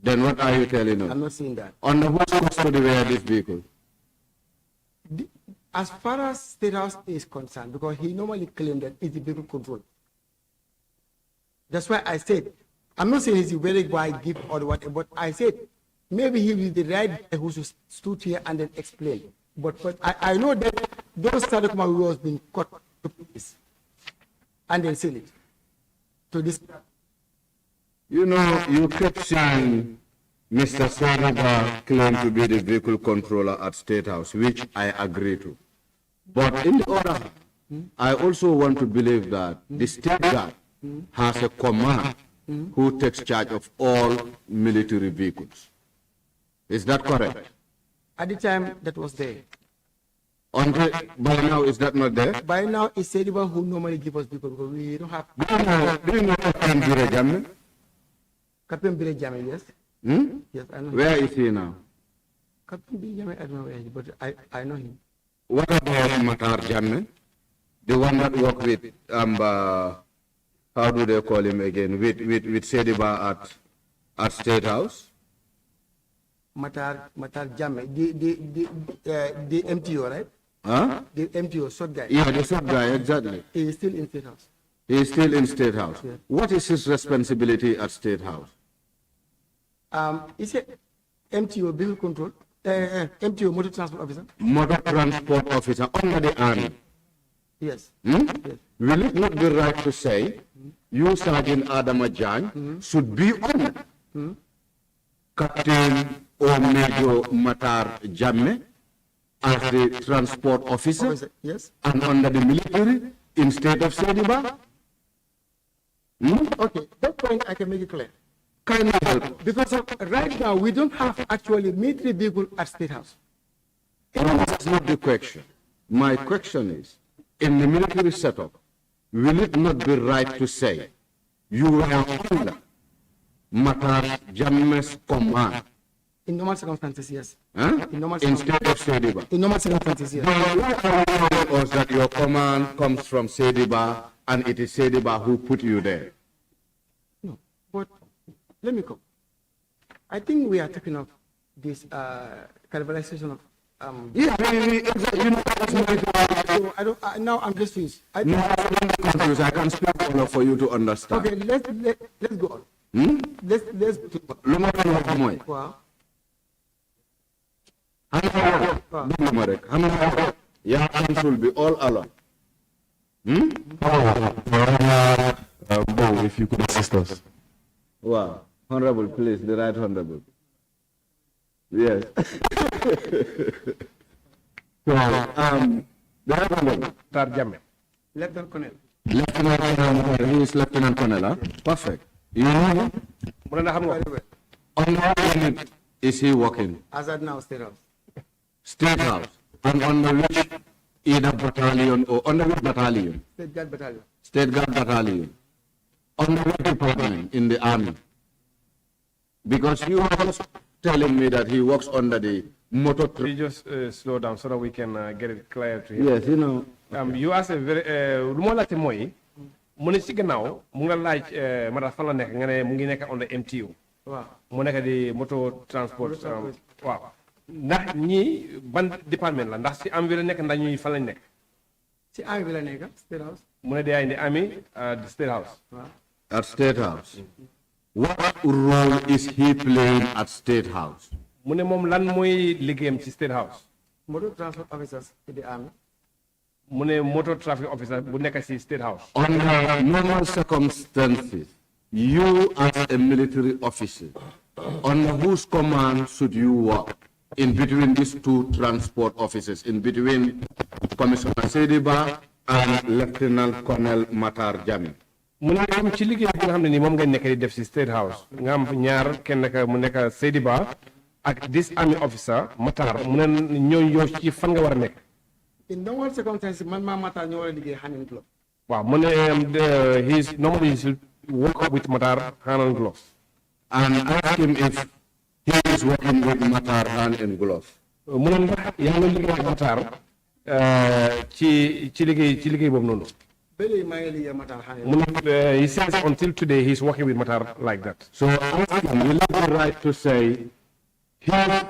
Then what are you telling us? I'm not saying that. Under whose custody were this vehicle? As far as State House is concerned, because he normally claimed that it's the vehicle control. That's why I said, I'm not saying he's a very wide gift or whatever, but I said maybe he will be the right guy who stood here and then explain. But I know that those Sadokuma was being cut to pieces and then sell it to this. You know, you kept saying Mr. Sediba claimed to be the vehicle controller at State House, which I agree to. But in the other hand, I also want to believe that the State Guard has a command who takes charge of all military vehicles. Is that correct? At the time that was there. By now, is that not there? By now, it's Sediba who normally give us people because we don't have. Do you know Captain Jammeh? Captain Jammeh, yes. Yes, I know him. Where is he now? Captain Jammeh, I don't know where he is, but I know him. What about Matar Jagne? The one that worked with, how do they call him again, with Sediba at State House? Matar Jammeh, the MTO, right? Huh? The MTO, short guy. Yeah, the short guy, exactly. He is still in State House. He is still in State House. Yeah. What is his responsibility at State House? Is it MTO vehicle control? MTO motor transport officer? Motor transport officer under the army. Yes. Hmm? Yes. Will it not be right to say you, Sergeant Adama Jagne, should be under Captain or Major Matar Jammeh as the transport officer Yes. and under the military instead of Sediba? Okay, that point I can make it clear. Kindly help. Because right now we don't have actually military vehicle at State House. That's not the question. My question is, in the military setup, will it not be right to say you were under Matar Jammeh's command? In normal circumstances, yes. Huh? In normal Instead of Sediba? In normal circumstances, yes. Why are you telling us that your command comes from Sediba and it is Sediba who put you there? No, but let me come. I think we are talking of this cannibalization of. Yeah, exactly. You know, So I don't. Now I'm just confused. I'm confused. I can speak Wolof for you to understand. Okay, let's go on. Let's. Wow. Yeah, should be all along. Bo, if you could assist us. Wow. Honorable, please, the right honorable. Yes. So, the right honorable. Jammeh. Lieutenant Colonel. Lieutenant Colonel, he is Lieutenant Colonel, huh? Perfect. You know him? Very well. On what unit is he working? As at now, State House. State House. And under which either battalion or under which battalion? State Guard Battalion. State Guard Battalion. Under which department in the army? Because you are telling me that he works under the motor. You just slow down so that we can get it clear to him. Yes, you know. You asked a very Rumolate Moi, Monisiga now, Munga like Marafala Mungineka on the MTO. Wow. Moneka the motor transport. Wow. Ndax ñi ban department la ndax ci am wi la nek ndax ñuy fa lañ nek ci army bi la nek State House mu ne in the army the State House. Wow. At State House. What role is he playing at State House? Mu ne mom lan moy liggéeyam ci State House. Motor transport officers in the army. Mu ne motor traffic officer bu nek ci State House. Under normal circumstances, you as a military officer, under whose command should you work in between these two transport officers, in between Commissioner Sediba and Lieutenant Colonel Matar Jagne? mu ne am ci liggéey bi nga xam ne nii moom nga nekk di def si State House nga am ñaar kenn ka mu nekk Sediba ak this army officer Matar mu ne ñooñu yow ci fan nga war a nekk. In normal circumstances, man ma Matar ñoo war a liggéey hand in glove. waaw mu ne he's normally he work with Matar hand and glove. And ask him if he is working with Matar hand in glove. mu ne ndax yaa ngi liggéey ak Matar ci liggéey boobu noonu. He says until today he's working with Matar like that. So ask him, will I be right to say his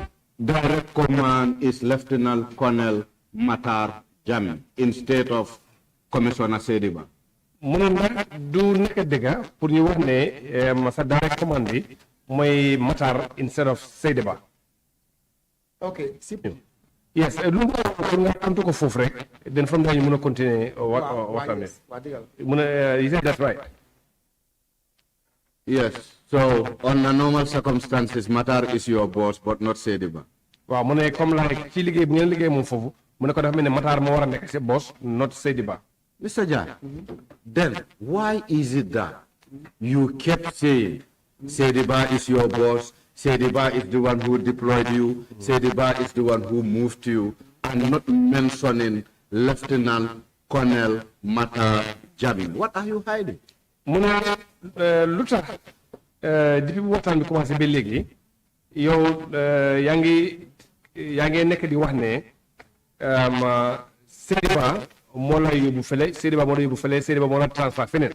direct command is Lieutenant Colonel Matar Jammeh instead of Commissioner Sediba? mu ne ndax du nekk dëgg pour ñu wax ne sa direct command bi mooy Matar instead of Sediba. Okay, simple. Yes, lu mu pour nga tontu ko foofu rek then from there ñu mën a continuer waxtaan mu ne he said that's right. Yes, so under normal circumstances Matar is your boss but not Sediba. waaw mu ne comme like ci liggéey bu ngeen liggéey moom foofu mu ne ko dafa mel ne Matar moo war a nekk sa boss not Sediba. Mr. Jan, then why is it that you kept saying Sediba is your boss, Sediba is the one who deployed you, Sediba is the one who moved you, and not mentioning Lieutenant Colonel Matar Jammeh? What are you hiding? mu ne lu tax depuis bu waxtaan bi commencé ba léegi yow yaa ngi nekk di wax ne Sediba moo la yóbbu fële Sediba moo la yóbbu fële Sediba moo la transfert feneen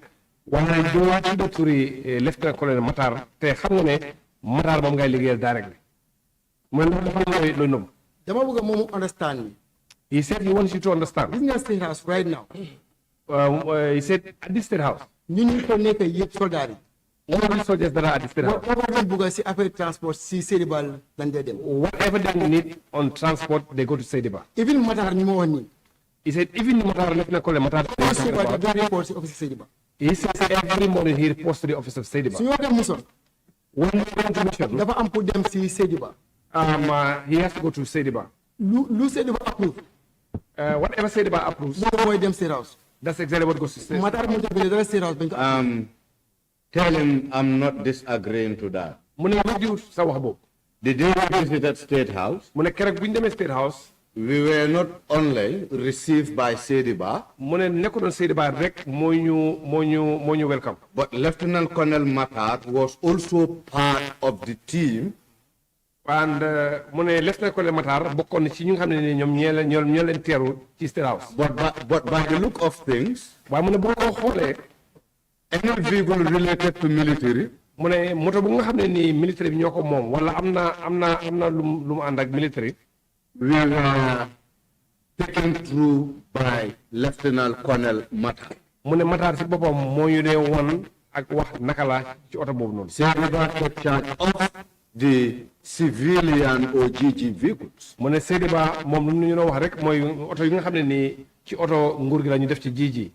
waaye doo wax ci turi Lieutenant Colonel Matar te xam nga ne Matar moom ngay liggéeyal direct mu ne dafa looy nëbb. dama bëgg moom understand me. He said he wants you to understand. This is the State House right now. He said at this State House. ñu ko nekk yëpp soldat yi. All the soldiers that are at the State House. Whatever bëgg si affaire transport si Sediba lañ dee dem. Whatever they need on transport they go to Sediba. Even Matar ñu ma wax nii. He said even Matar Lieutenant Colonel Matar. He says every morning he reports to the office of Sediba. su ñu waxee mission. When he went to mission. dafa am pour dem si Sediba. He has to go to Sediba. lu Sediba approve. Whatever Sediba approves. moom mooy dem State House. That's exactly what goes to Sediba. Matar mu jëbële dara State House bañ ko. Tell him I'm not disagreeing to that. mu ne wax jiw sa wax boobu. The day we visited State House, mu ne keroog bu ñu demee State House. we were not only received by Sediba, mu ne nekkuloon Sediba rek moo ñu welcome. but Lieutenant Colonel Matar was also part of the team. And mu ne Lieutenant Colonel Matar bokkoon na ci ñu nga xam ne ñoom ñoo leen teeru ci State House. But by the look of things, waaye mu ne boo ko xoolee. any vehicle related to military. mu ne moto bu nga xam ne nii military bi ñoo ko moom wala am na lu mu ànd ak military. we were taken through by Lieutenant Colonel Matar. mu ne Matar si boppam moo ñu dee won ak wax naka la ci oto boobu noonu. Sediba took charge of the civilian or GG vehicles. mu ne Sediba moom lu ñu wax rek mooy oto yi nga xam ne nii ci oto nguur gi la ñu def ci GG.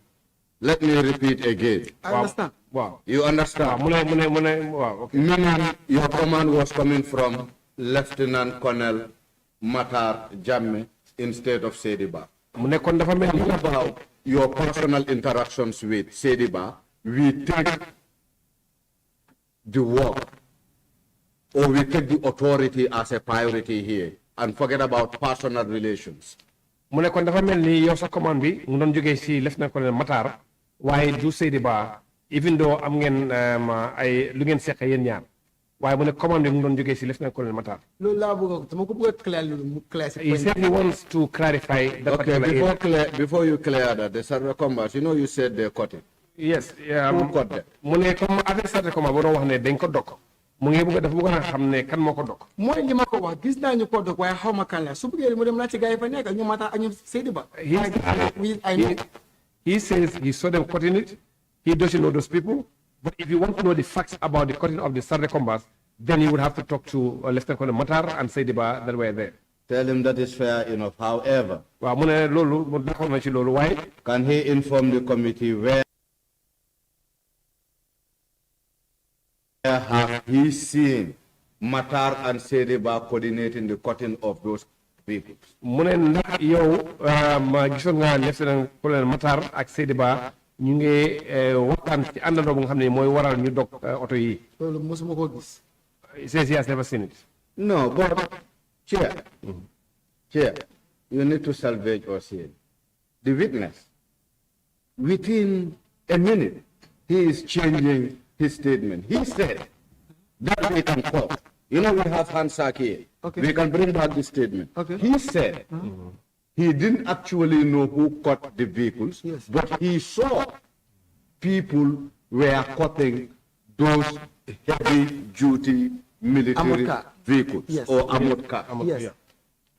Let me repeat again. I understand. Wow. You understand? mu ne waaw. Okay. Meaning your command was coming from Lieutenant Colonel Matar Jammeh instead of Sediba. mu ne kon dafa mel ni about your personal interactions with Sediba, we take the work or we take the authority as a priority here and forget about personal relations. mu ne kon dafa mel ni yow sa commande bi mu doon jógee si Lieutenant Colonel Matar waaye du Sediba even though am ngeen ay lu ngeen seq yéen ñaar waaye mu ne commande bi mu doon jógee si Lieutenant Colonel Matar. loolu laa bëgg dama ko bëgg a clair loolu mu clair si. He said he wants to clarify that particular area. Before you clear that, the Sarve combats, you said they're cutting. Yes. Who cut them? mu ne comme affaire Sarve combat boo doon wax ne dañ ko dokk mu ngi bëgg dafa bëgg a xam ne kan moo ko dokk. mooy li ma ko wax gis naa ñu ko dokk waaye xaw ma kan la su bëggee mu dem laajte gars yi fa nekk ñu Matar ak ñu Sediba. He says he saw them cutting it. He doesn't know those people. But if you want to know the facts about the cutting of the Sarve combats, then you would have to talk to Lieutenant Colonel Matar and Sediba that were there. Tell him that is fair enough. However, can he inform the committee where have he seen Matar and Sedeba coordinating the cutting of those vehicles? Mune ndax yow ma gisoon nga lieutenant colonel Matar ak Sedeba ñu ngi waxtaan ci àndandoo bu nga xam ne mooy waral ñu dog oto yi. loolu mosuma ko gis. He says he has never seen it. No, but Chair, Chair, you need to salvage or see it. The witness, within a minute, he is changing his statement. He said that we can call. You know, we have Hansak here. Okay. We can bring back the statement. Okay. He said he didn't actually know who cut the vehicles, Yes. but he saw people were cutting those heavy-duty military Armored car. vehicles Yes. or armored car. Yes.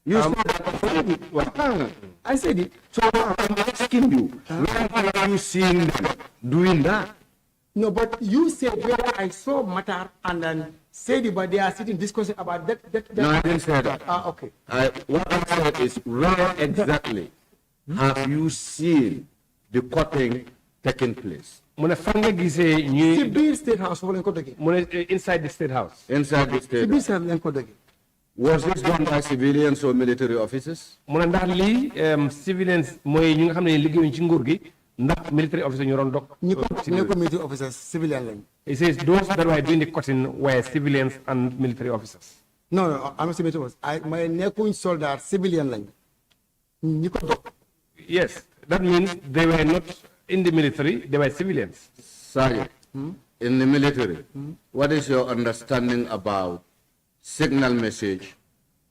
You said that. I said it. So I'm asking you, when are you seeing them doing that? No, but you said where I saw Matar and then Sediba, they are sitting discussing about that. No, I didn't say that. Okay. What I said is, where exactly have you seen the cutting taking place? Mune fan nga gisee ñuy Sibir State House, foofu lañ ko dëggee. mune inside the state house. Inside the state. Sibir State lañ ko dëggee. Was this done by civilians or military officers? Mune ndax lii civilians mooy ñi nga xam ne liggéeyuñ ci nguur gi ndax military officer ñu doon dog. ñi ko military officers civilian lañ. He says those that were doing the cutting were civilians and military officers. No, I'm not military officers. My nekkuñ soldat civilian lañ. ñi ko dog. Yes, that means they were not in the military, they were civilians. Sergeant, in the military, what is your understanding about signal message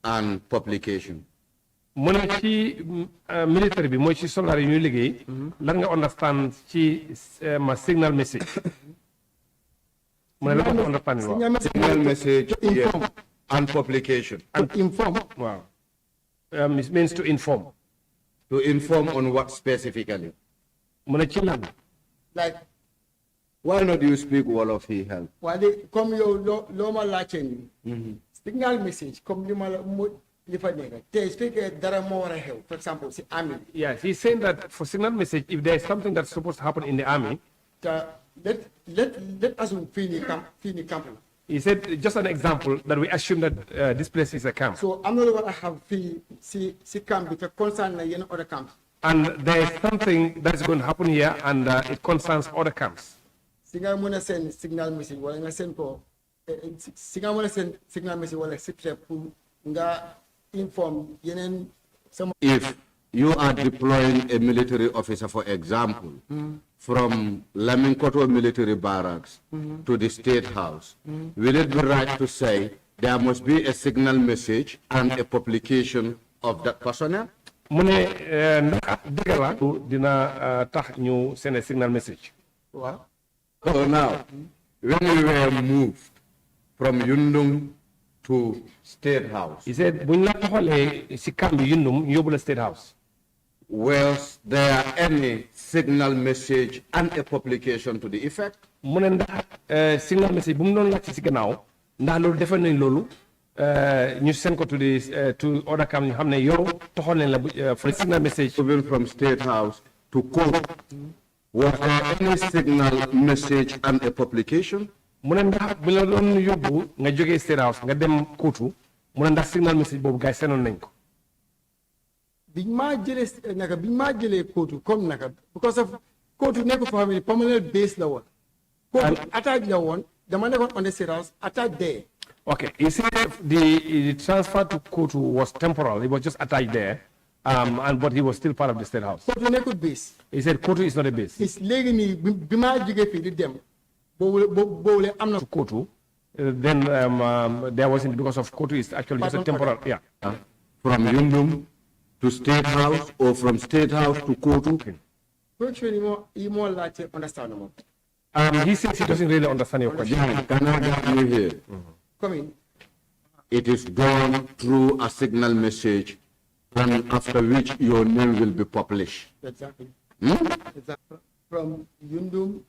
and publication? Mu ne ci military bi mooy ci soldat yi ñuy liggéey lan nga understand ci ma signal message mu ne lan nga understand waaw Signal message and publication. And inform. waaw it means to inform. To inform on what specifically? mu ne ci lan Like, Why not you speak Wolof he help? comme yow loo ma laajte nii. Signal message comme li ma la li fa nekk tey su fekkee dara moo war a xew, for example, si army. yes he's saying that for signal message if there is something that's supposed to happen in the army. Let assume fii nii camp la. He said just an example that we assume that this place is a camp. So am na lu war a xam fii si camp bi te concerne na yenn other camps. And there is something that is going to happen here and it concerns other camps. Si nga mën a send signal message wala nga send ko si nga mën a send signal message wala secret pour nga inform yeneen sama. If you are deploying a military officer, for example, from Laminkoto military barracks to the State House, will it be right to say there must be a signal message and a publication of that personnel? mu ne ndax dëgg la dina tax ñu send a signal message. Waaw. So now, when we were moved from Yundum to State House, He said buñ la taxalee si camp bi Yundum ñu yóbbu la State House. was there any signal message and a publication to the effect? mu ne ndax signal message bu mu doon laajte si gannaaw ndax loolu defe nañ loolu ñu send ko to other camp ñu xam ne yow taxoon nañ la for signal message. Moving from State House to court, was there any signal message and a publication? mu ne ndax bu la doon yóbbu nga jógee State House nga dem Kootu mu ne ndax signal message boobu gars yi seenoon nañ ko. biñ maa jëlee kóotu comme naka because of kóotu nekk foo xam ne permanent base la woon. kóotu attaque la woon dama nekkoon on the State House attaque there. Okay, he said the transfer to Kootu was temporal. He was just attached there, but he was still part of the State House. kóotu nekkul base. He said Kootu is not a base. is léegi nii bi maa jógee fii di dem boobu am na. To Kootu, then there wasn't because of Kootu is actually just a temporal. Yeah. From Yundum to State House or from State House to Kootu? question yi moo laajte understand mo. He says he doesn't really understand your question. Yeah, can I get you here? Come in. It is done through a signal message, and after which your name will be published. Exactly. Exactly. From Yundum.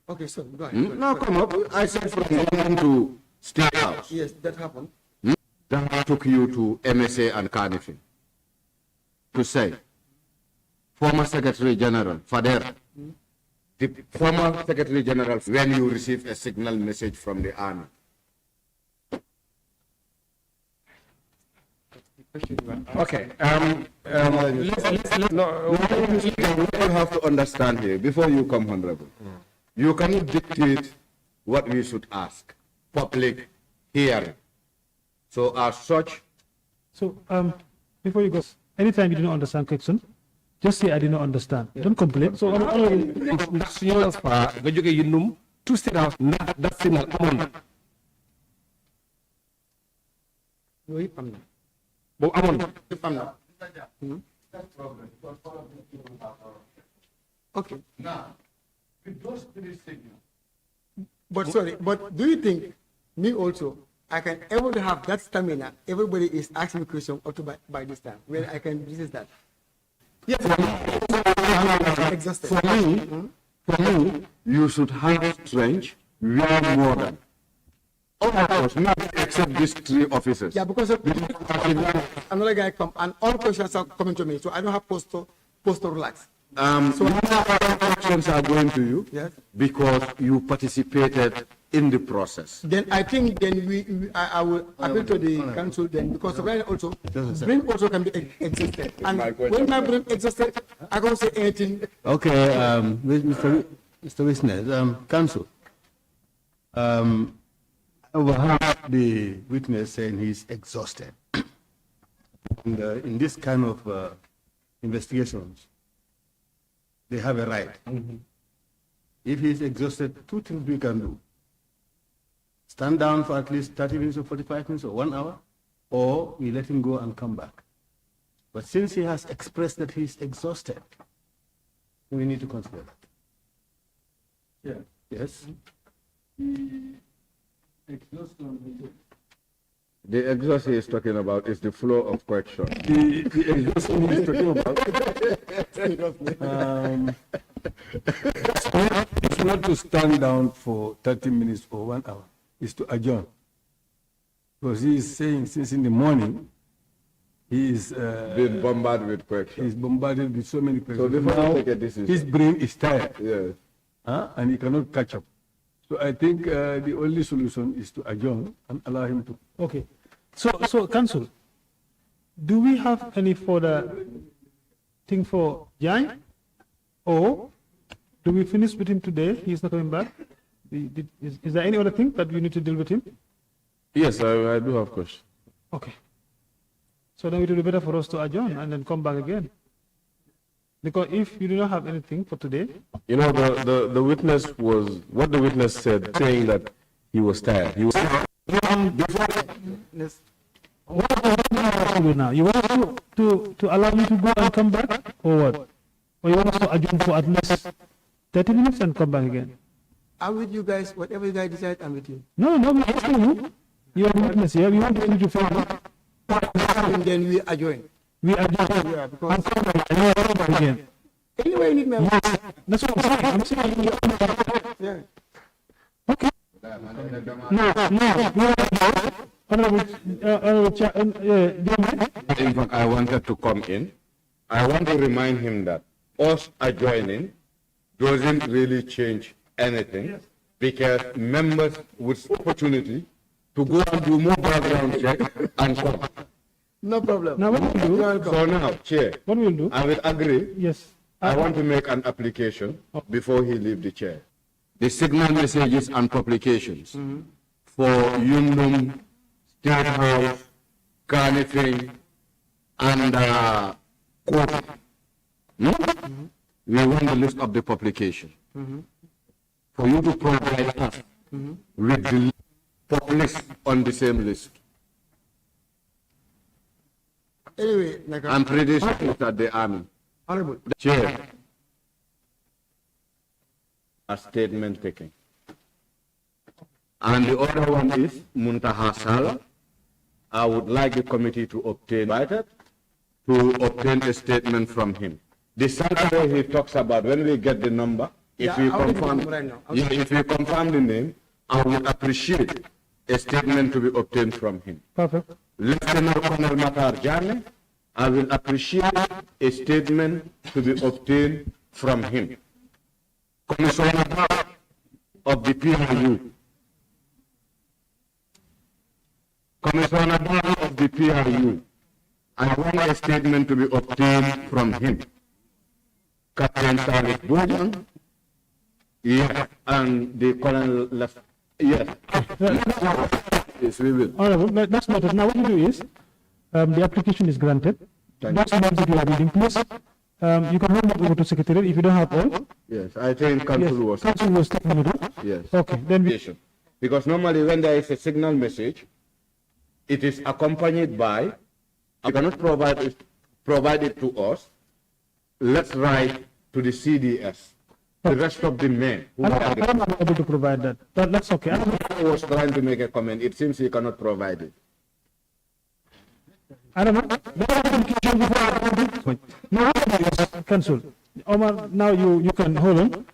Okay, so go ahead. No, come up. I said from Yundum to State House. Yes, that happened. That took you to MSA and Carnifing to say, former Secretary General Fader the former Secretary General, when you receive a signal message from the army? Okay. You have to understand here, before you come, Honorable, you cannot dictate what we should ask. Public hearing. So as such. So, before you go, anytime you do not understand question, just say I did not understand. Don't complain. So, that's your to sit out that signal. Okay. Now, with those three signals. But sorry, but do you think me also, I can able to have that stamina? Everybody is asking me question up to by this time, where I can resist that. Yes, Exhausted. For me, you should have strength way more than all of us, not except these three officers. Yeah, because another guy come and all questions are coming to me, so I don't have post to relax. So questions are going to you, yes, because you participated in the process. Then I think then I will appeal to the council then, because the brain also can be exhausted, and when my brain exhausted, I can't say anything. Okay, Mr. Witness, counsel. I overheard the witness saying he's exhausted. And in this kind of investigations, they have a right. If he's exhausted, two things we can do. Stand down for at least 30 minutes or 45 minutes or 1 hour, or we let him go and come back. But since he has expressed that he's exhausted, we need to consider that. Yeah. Yes? The exhaustion he's talking about is the flow of question. The exhaustion he's talking about, it's not to stand down for 30 minutes or 1 hour. It's to adjourn. Because he is saying since in the morning, he is being bombarded with questions. He's bombarded with so many questions. So before now, you take a decision, his brain is tired. yes. And he cannot catch up. So I think the only solution is to adjourn and allow him to. Okay. So council, do we have any further thing for Jagne? Or do we finish with him today? He's not coming back. Is there any other thing that we need to deal with him? Yes, I do have questions. Okay. So then it will be better for us to adjourn and then come back again. Because if you do not have anything for today. You know, the witness was, what the witness said, saying that he was tired. He was What do you do now? You want to allow me to go and come back, or what? Or you want us to adjourn for at least 30 minutes and come back again? I'm with you guys. Whatever you guys decide, I'm with you. No, I'm asking you. You are the witness here. We want you to follow. And then we adjourn. We adjourn. Yeah, because And come back again. anyway, you need me. That's what I'm saying. I'm saying. Yeah. Okay. No. Honorable Jammeh. In fact, I wanted to come in. I want to remind him that us adjoining doesn't really change anything, because members with opportunity to go and do more background check and come. No problem. Now what we'll do? So now, Chair, What we'll do? I will agree. Yes. I want to make an application before he leaves the chair. The signal messages and publications for Yundum, State House, Carnifing, and Court. We want the list of the publication. For you to provide us with the published on the same list. Anyway, I'm pretty sure it's at the army. Honorable. Chair, a statement taken. And the other one is Muntaha Sala. I would like the committee to obtain a statement from him. The salary he talks about, when we get the number, if we confirm the name, I would appreciate a statement to be obtained from him. Perfect. Lieutenant Colonel Matar Jagne, I will appreciate a statement to be obtained from him. Commissioner of the PRU. Commissioner of the PRU. I want a statement to be obtained from him. Captain Salih Bojan, yes, and the Colonel left. Yes. Yes, we will. Honorable, that's noted. Now what you do is, the application is granted. That's the that you are reading. Please, you can hand it over to Secretariat if you don't have all. Yes, I think Council was. Council was taking it up. Yes. Okay, then we. Because normally when there is a signal message, it is accompanied by, you cannot provide it to us. Let's write to the CDS. The rest of the men who I'm not able to provide that. That's okay. I was trying to make a comment. It seems he cannot provide it. I don't know. Now, Council, Omar, now you can hold on.